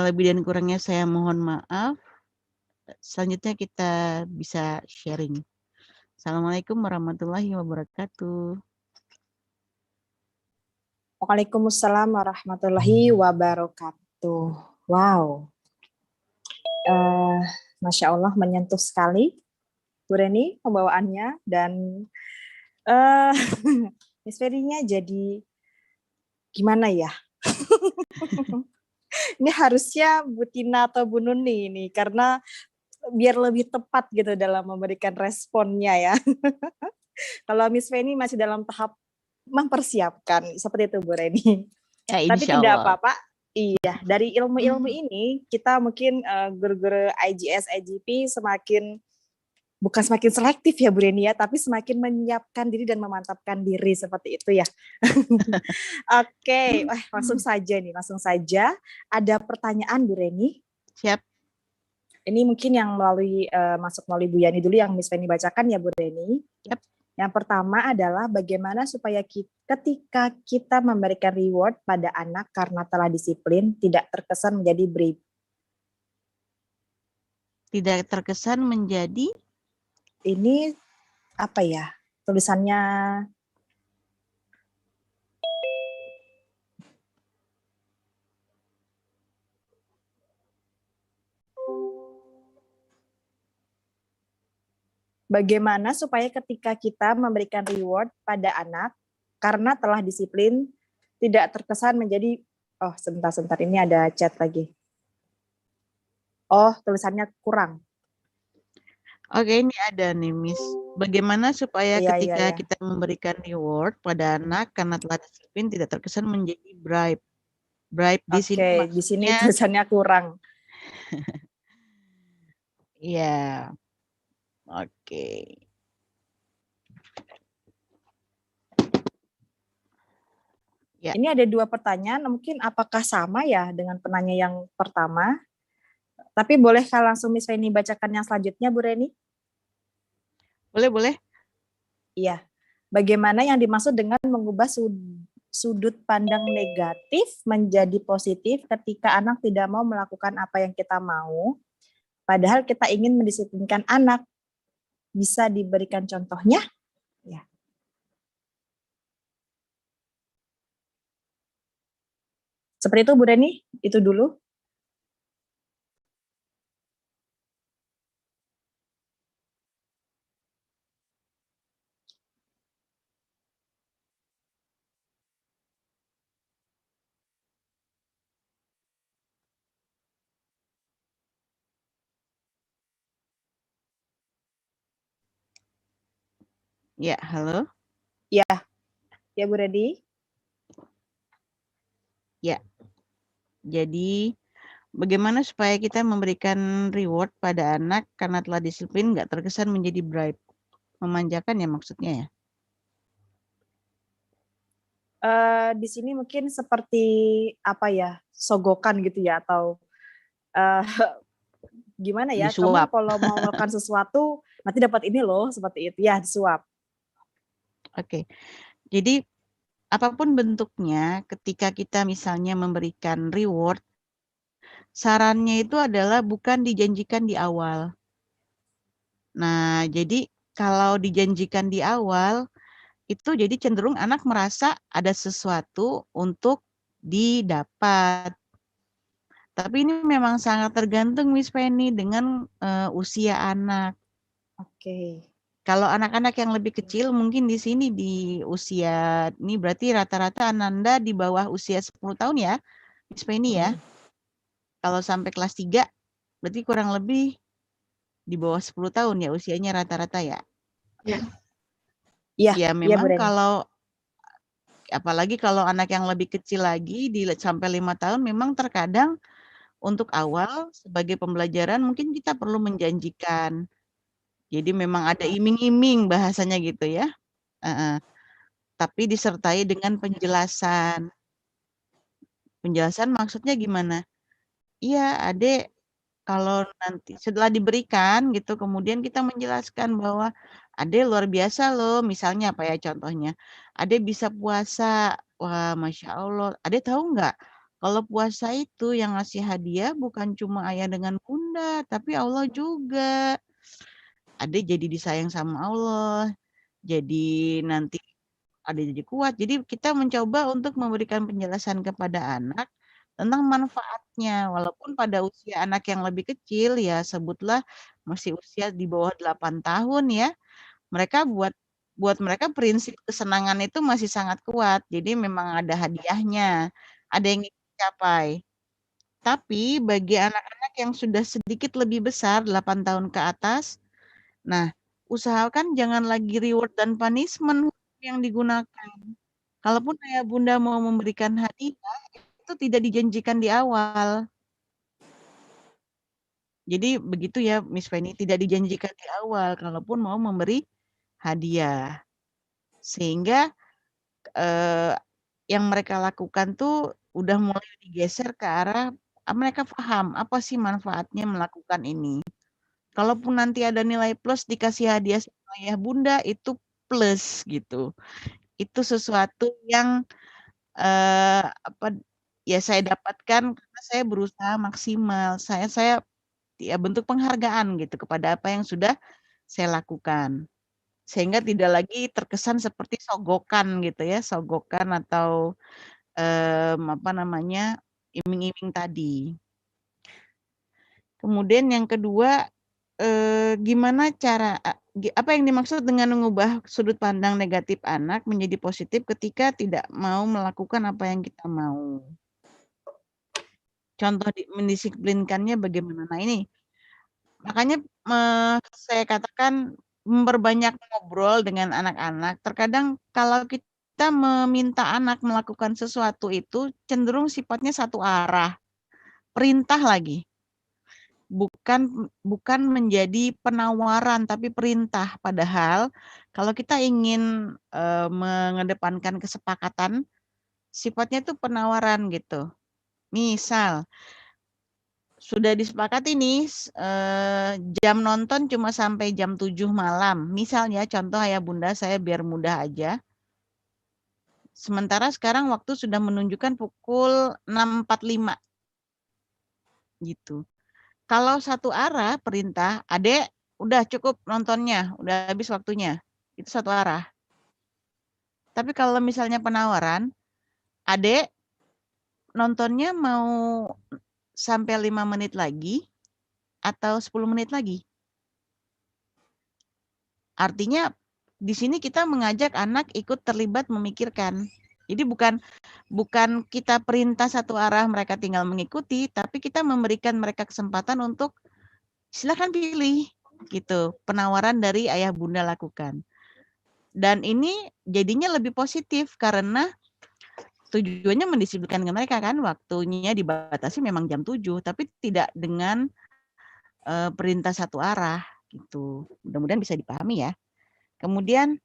Lebih dan kurangnya saya mohon maaf. Selanjutnya kita bisa sharing. Assalamualaikum warahmatullahi wabarakatuh. Waalaikumsalam warahmatullahi wabarakatuh. Wow. Masya Allah menyentuh sekali Bu Reni pembawaannya dan Miss Ferry-nya jadi gimana ya? Ini harusnya Bu Tina atau Bu Nuni ini karena biar lebih tepat gitu dalam memberikan responnya ya. Kalau Miss Ferry masih dalam tahap mempersiapkan seperti itu Bu Reni. Ya, Tapi tidak Allah. apa-apa. Iya, dari ilmu-ilmu ini kita mungkin guru-guru IGS, IGP bukan semakin selektif ya Bu Reni ya, tapi semakin menyiapkan diri dan memantapkan diri seperti itu ya. Oke, langsung saja. Ada pertanyaan Bu Reni? Siap. Ini mungkin yang masuk melalui Bu Yani dulu yang Miss Fanny bacakan ya Bu Reni. Yep. Yang pertama adalah bagaimana supaya ketika kita memberikan reward pada anak karena telah disiplin tidak terkesan menjadi bribe. Tidak terkesan menjadi? Ini apa ya? Tulisannya bagaimana supaya ketika kita memberikan reward pada anak karena telah disiplin tidak terkesan menjadi sebentar ini ada chat lagi. Tulisannya kurang. Oke, ini ada nih Miss. Bagaimana supaya ketika kita memberikan reward pada anak karena telah disiplin tidak terkesan menjadi bribe. Bribe di sini maksudnya. Di sini tulisannya kurang. Iya. Oke. Ya. Ini ada 2 pertanyaan, mungkin apakah sama ya dengan penanya yang pertama? Tapi bolehkah langsung Miss Reni bacakan yang selanjutnya, Bu Reni? Boleh. Iya. Bagaimana yang dimaksud dengan mengubah sudut pandang negatif menjadi positif ketika anak tidak mau melakukan apa yang kita mau, padahal kita ingin mendisiplinkan anak. Bisa diberikan contohnya? Ya. Seperti itu Bu Reni, itu dulu. Ya, halo. Ya Bu Reni. Ya. Jadi bagaimana supaya kita memberikan reward pada anak karena telah disiplin nggak terkesan menjadi bribe, memanjakan ya maksudnya ya? Di sini mungkin seperti apa ya, sogokan gitu ya, atau gimana ya, Disuap. kamu kalau mau melakukan sesuatu nanti dapat ini loh, seperti itu ya, disuap. Oke. Jadi apapun bentuknya, ketika kita misalnya memberikan reward, sarannya itu adalah bukan dijanjikan di awal. Nah, jadi kalau dijanjikan di awal, itu jadi cenderung anak merasa ada sesuatu untuk didapat. Tapi ini memang sangat tergantung Miss Penny dengan usia anak. Oke. Kalau anak-anak yang lebih kecil mungkin di sini di usia ini berarti rata-rata Ananda di bawah usia 10 tahun ya, Miss Penny ya. Kalau sampai kelas 3 berarti kurang lebih di bawah 10 tahun ya usianya rata-rata ya. Iya. Ya Bu memang Reni. kalau apalagi kalau anak yang lebih kecil lagi sampai 5 tahun memang terkadang untuk awal sebagai pembelajaran mungkin kita perlu menjanjikan. Jadi memang ada iming-iming bahasanya gitu ya. Tapi disertai dengan penjelasan. Penjelasan maksudnya gimana? Iya, Adek, kalau nanti setelah diberikan gitu, kemudian kita menjelaskan bahwa Adek luar biasa loh, misalnya apa ya contohnya, Adek bisa puasa, wah Masya Allah, Adek tahu nggak, kalau puasa itu yang ngasih hadiah bukan cuma ayah dengan bunda, tapi Allah juga. Adek jadi disayang sama Allah, jadi nanti Adek jadi kuat. Jadi kita mencoba untuk memberikan penjelasan kepada anak tentang manfaatnya, walaupun pada usia anak yang lebih kecil ya sebutlah masih usia di bawah 8 tahun ya. Mereka buat mereka prinsip kesenangan itu masih sangat kuat. Jadi memang ada hadiahnya, ada yang ingin dicapai. Tapi bagi anak-anak yang sudah sedikit lebih besar, 8 tahun ke atas, nah usahakan jangan lagi reward dan punishment yang digunakan. Kalaupun ayah bunda mau memberikan hadiah, itu tidak dijanjikan di awal. Jadi begitu ya Miss Penny, tidak dijanjikan di awal kalaupun mau memberi hadiah. Sehingga yang mereka lakukan tuh udah mulai digeser ke arah mereka paham apa sih manfaatnya melakukan ini. Kalaupun nanti ada nilai plus dikasih hadiah sama ayah bunda itu plus gitu. Itu sesuatu yang ya saya dapatkan karena saya berusaha maksimal. Saya ya bentuk penghargaan gitu kepada apa yang sudah saya lakukan. Sehingga tidak lagi terkesan seperti sogokan gitu ya, sogokan atau iming-iming tadi. Kemudian yang kedua, gimana cara apa yang dimaksud dengan mengubah sudut pandang negatif anak menjadi positif ketika tidak mau melakukan apa yang kita mau. Contoh mendisiplinkannya bagaimana? Nah ini, makanya saya katakan memperbanyak ngobrol dengan anak-anak. Terkadang kalau kita meminta anak melakukan sesuatu itu cenderung sifatnya satu arah, perintah lagi. Bukan menjadi penawaran tapi perintah. Padahal kalau kita ingin mengedepankan kesepakatan, sifatnya itu penawaran gitu. Misal, sudah disepakati nih jam nonton cuma sampai jam 7 malam. Misalnya contoh Ayah Bunda, saya biar mudah aja. Sementara sekarang waktu sudah menunjukkan pukul 6.45 gitu. Kalau satu arah perintah, Adek udah cukup nontonnya, udah habis waktunya. Itu satu arah. Tapi kalau misalnya penawaran, Adek nontonnya mau sampai 5 menit lagi atau 10 menit lagi. Artinya di sini kita mengajak anak ikut terlibat memikirkan. Jadi bukan kita perintah satu arah mereka tinggal mengikuti, tapi kita memberikan mereka kesempatan untuk silakan pilih gitu. Penawaran dari Ayah Bunda lakukan. Dan ini jadinya lebih positif karena tujuannya mendisiplinkan mereka kan, waktunya dibatasi memang jam 7, tapi tidak dengan perintah satu arah gitu. Mudah-mudahan bisa dipahami ya. Kemudian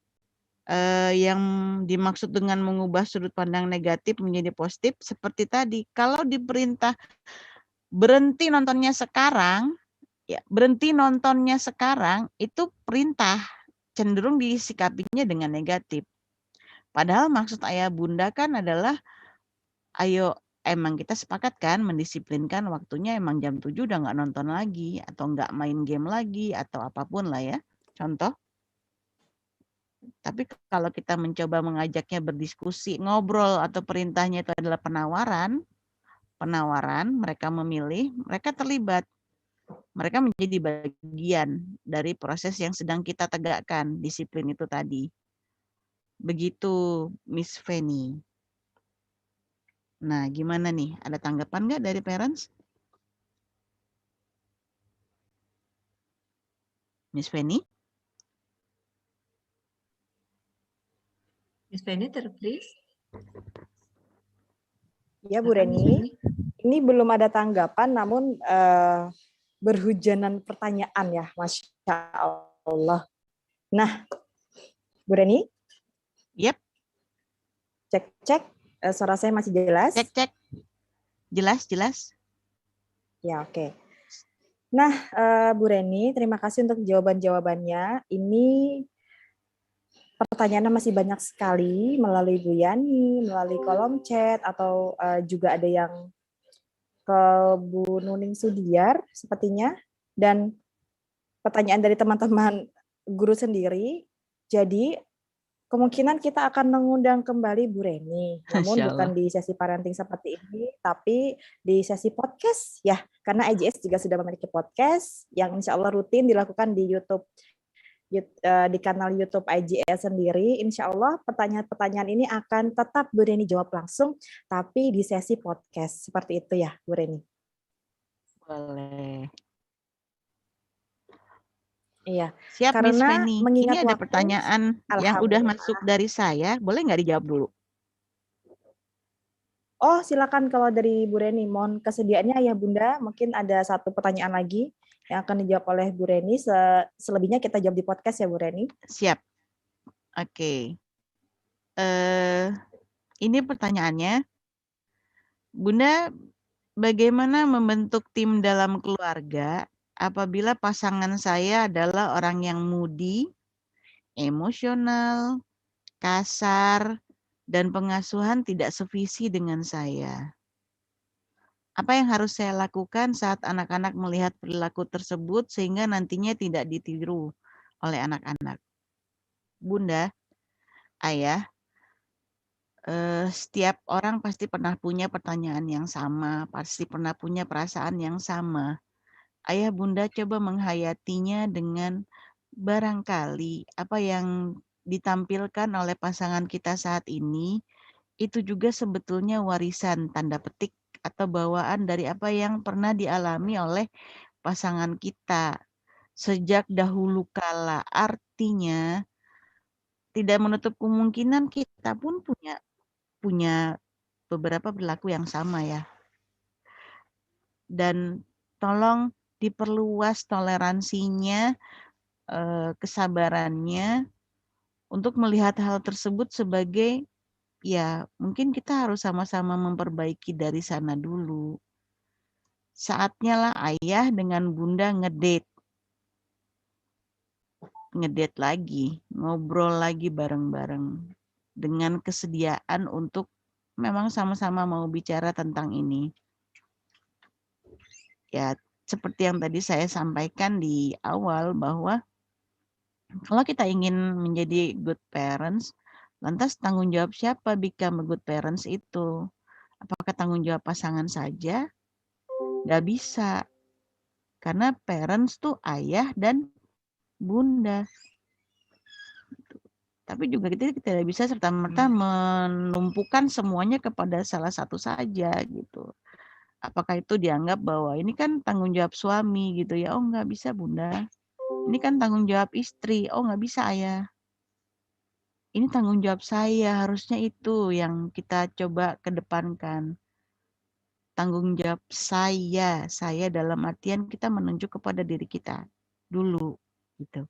yang dimaksud dengan mengubah sudut pandang negatif menjadi positif seperti tadi, kalau diperintah berhenti nontonnya sekarang, ya berhenti nontonnya sekarang itu perintah, cenderung disikapinya dengan negatif. Padahal maksud Ayah Bunda kan adalah, ayo emang kita sepakat kan mendisiplinkan waktunya emang jam 7 udah nggak nonton lagi, atau nggak main game lagi, atau apapun lah ya, contoh. Tapi kalau kita mencoba mengajaknya berdiskusi, ngobrol, atau perintahnya itu adalah penawaran, mereka memilih, mereka terlibat. Mereka menjadi bagian dari proses yang sedang kita tegakkan, disiplin itu tadi. Begitu, Miss Feni. Nah, gimana nih? Ada tanggapan nggak dari parents? Miss Feni? Miss Penny, please. Ya Bu Reni, ini belum ada tanggapan, namun berhujanan pertanyaan ya, Masya Allah. Nah, Bu Reni? Yep. Cek. Suara saya masih jelas? Cek. Jelas. Ya, oke. Nah, Bu Reni, terima kasih untuk jawaban-jawabannya. Ini pertanyaannya masih banyak sekali melalui Bu Yani, melalui kolom chat, atau juga ada yang ke Bu Nuning Sudiar sepertinya. Dan pertanyaan dari teman-teman guru sendiri. Jadi, kemungkinan kita akan mengundang kembali Bu Reni, namun bukan di sesi parenting seperti ini, tapi di sesi podcast ya, karena IJS juga sudah memiliki podcast yang insya Allah rutin dilakukan di YouTube, di kanal YouTube IJS sendiri. Insya Allah pertanyaan-pertanyaan ini akan tetap Bu Reni jawab langsung, tapi di sesi podcast seperti itu ya, Bu Reni. Boleh. Iya. Siap, Miss Karena Feni. mengingat Ini ada waktu, pertanyaan yang udah masuk dari saya. Boleh nggak dijawab dulu? Oh, silakan kalau dari Bu Reni. Mohon kesediaannya ya Bunda. Mungkin ada satu pertanyaan lagi yang akan dijawab oleh Bu Reni. Selebihnya kita jawab di podcast ya Bu Reni. Siap. Oke. Ini pertanyaannya. Bunda, bagaimana membentuk tim dalam keluarga apabila pasangan saya adalah orang yang moody, emosional, kasar, dan pengasuhan tidak sevisi dengan saya? Apa yang harus saya lakukan saat anak-anak melihat perilaku tersebut sehingga nantinya tidak ditiru oleh anak-anak? Bunda, Ayah, setiap orang pasti pernah punya pertanyaan yang sama, pasti pernah punya perasaan yang sama. Ayah Bunda coba menghayatinya dengan barangkali apa yang ditampilkan oleh pasangan kita saat ini itu juga sebetulnya warisan tanda petik atau bawaan dari apa yang pernah dialami oleh pasangan kita sejak dahulu kala. Artinya tidak menutup kemungkinan kita pun punya beberapa perilaku yang sama ya. Dan tolong diperluas toleransinya, kesabarannya untuk melihat hal tersebut sebagai ya mungkin kita harus sama-sama memperbaiki dari sana dulu. saatnya lah ayah dengan bunda ngedate lagi, ngobrol lagi bareng-bareng dengan kesediaan untuk memang sama-sama mau bicara tentang ini. Ya, seperti yang tadi saya sampaikan di awal bahwa kalau kita ingin menjadi good parents, lantas tanggung jawab siapa become a good parents itu? Apakah tanggung jawab pasangan saja? Nggak bisa. Karena parents tuh ayah dan bunda. Tapi juga kita tidak bisa serta-merta menumpukan semuanya kepada salah satu saja gitu. Apakah itu dianggap bahwa ini kan tanggung jawab suami gitu ya? Oh nggak bisa bunda. Ini kan tanggung jawab istri. Oh nggak bisa ayah. Ini tanggung jawab saya. Harusnya itu yang kita coba kedepankan. Tanggung jawab saya dalam artian kita menunjuk kepada diri kita dulu gitu.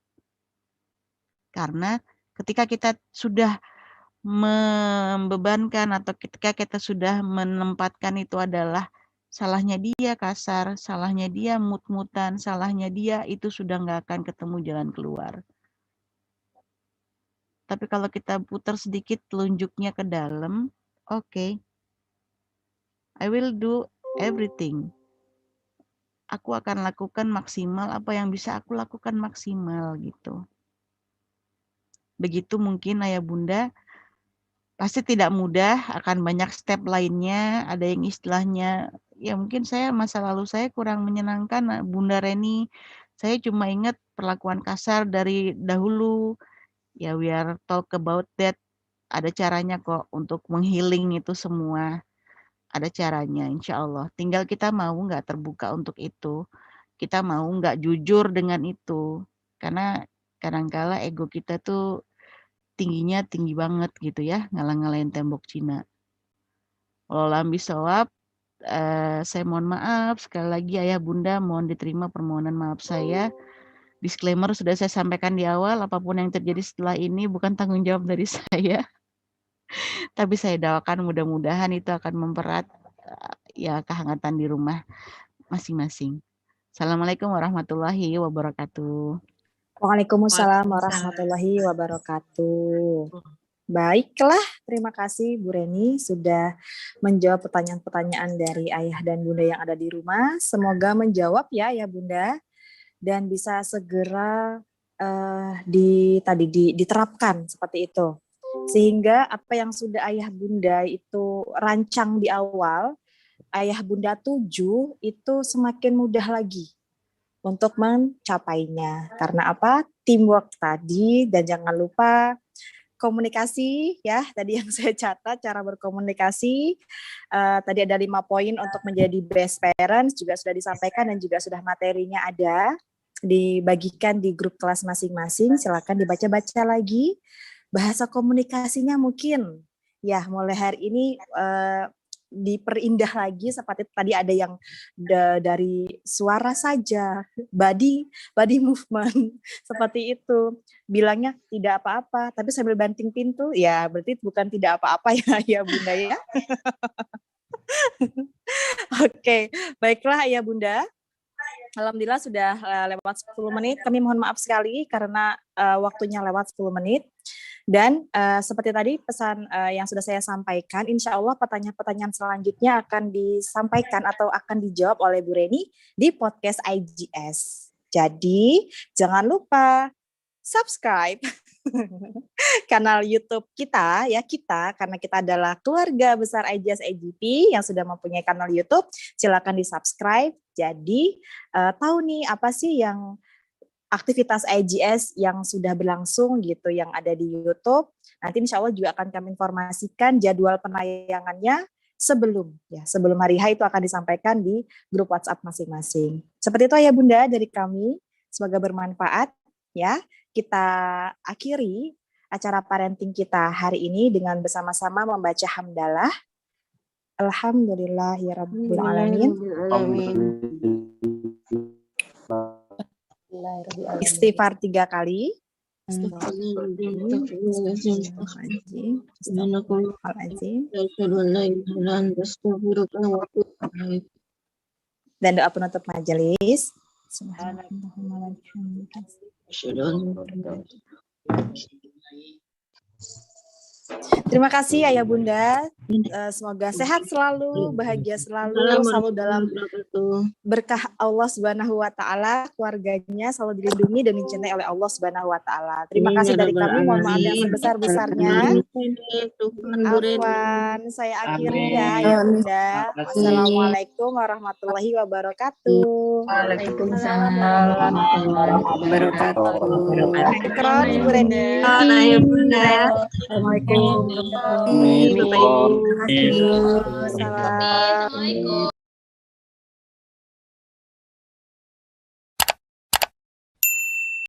Karena ketika kita sudah membebankan atau ketika kita sudah menempatkan itu adalah salahnya dia kasar, salahnya dia mut-mutan, salahnya dia itu sudah nggak akan ketemu jalan keluar. Tapi kalau kita putar sedikit telunjuknya ke dalam, oke, I will do everything. Aku akan lakukan maksimal apa yang bisa aku lakukan maksimal gitu. Begitu mungkin ayah bunda, pasti tidak mudah, akan banyak step lainnya, ada yang istilahnya, ya mungkin masa lalu saya kurang menyenangkan, Bunda Reni, saya cuma ingat perlakuan kasar dari dahulu, ya we are talk about that, ada caranya kok untuk menghealing itu semua, ada caranya insya Allah, tinggal kita mau nggak terbuka untuk itu, kita mau nggak jujur dengan itu, karena kadangkala ego kita tuh tingginya tinggi banget gitu ya, ngalang-ngalain tembok Cina. Walau bisawab, saya mohon maaf, sekali lagi ayah bunda mohon diterima permohonan maaf saya. Disclaimer sudah saya sampaikan di awal, apapun yang terjadi setelah ini bukan tanggung jawab dari saya. Tapi saya doakan mudah-mudahan itu akan mempererat ya kehangatan di rumah masing-masing. Assalamualaikum warahmatullahi wabarakatuh. Waalaikumsalam warahmatullahi wabarakatuh. Baiklah, terima kasih Bu Reni sudah menjawab pertanyaan-pertanyaan dari ayah dan bunda yang ada di rumah. Semoga menjawab ya bunda dan bisa segera diterapkan seperti itu. Sehingga apa yang sudah ayah bunda itu rancang di awal, ayah bunda tuju itu semakin mudah lagi untuk mencapainya. Karena apa? Teamwork tadi, dan jangan lupa komunikasi ya, tadi yang saya catat cara berkomunikasi, tadi ada 5 poin untuk menjadi best parents juga sudah disampaikan dan juga sudah materinya ada, dibagikan di grup kelas masing-masing, silakan dibaca-baca lagi. Bahasa komunikasinya mungkin ya mulai hari ini diperindah lagi, seperti tadi ada yang dari suara saja, body movement seperti itu, bilangnya tidak apa-apa tapi sambil banting pintu, ya berarti bukan tidak apa-apa ya bunda ya. Oke, baiklah ya bunda, alhamdulillah sudah lewat 10 menit, kami mohon maaf sekali karena waktunya lewat 10 menit. Dan seperti tadi pesan yang sudah saya sampaikan, insya Allah pertanyaan-pertanyaan selanjutnya akan disampaikan atau akan dijawab oleh Bu Reni di podcast IGS. Jadi jangan lupa subscribe kanal YouTube kita ya, karena kita adalah keluarga besar IGS IGP yang sudah mempunyai kanal YouTube, silakan di subscribe. Jadi tahu nih apa sih yang aktivitas IGS yang sudah berlangsung gitu yang ada di YouTube. Nanti insya Allah juga akan kami informasikan jadwal penayangannya sebelum hari H itu akan disampaikan di grup WhatsApp masing-masing. Seperti itu ya bunda dari kami, semoga bermanfaat ya. Kita akhiri acara parenting kita hari ini dengan bersama-sama membaca hamdalah. Alhamdulillahirabbil alamin. Istighfar 3 kali. Dan doa penutup majelis. Subhanallahumma wa bihamdika. Terima kasih Ayah Bunda. Semoga sehat selalu, bahagia selalu dalam berkah Allah Subhanahu wa taala, keluarganya selalu dilindungi dan dicintai oleh Allah Subhanahu wa taala. Terima kasih dari kami, mohon maaf yang sebesar-besarnya. Afwan, saya akhiri ya Ayah Bunda. Wassalamualaikum warahmatullahi wabarakatuh. Waalaikumsalam warahmatullahi wabarakatuh. Ikrar Ibu Reni. Ayah Bunda. Assalamualaikum. Bapak Ibu. Assalamualaikum.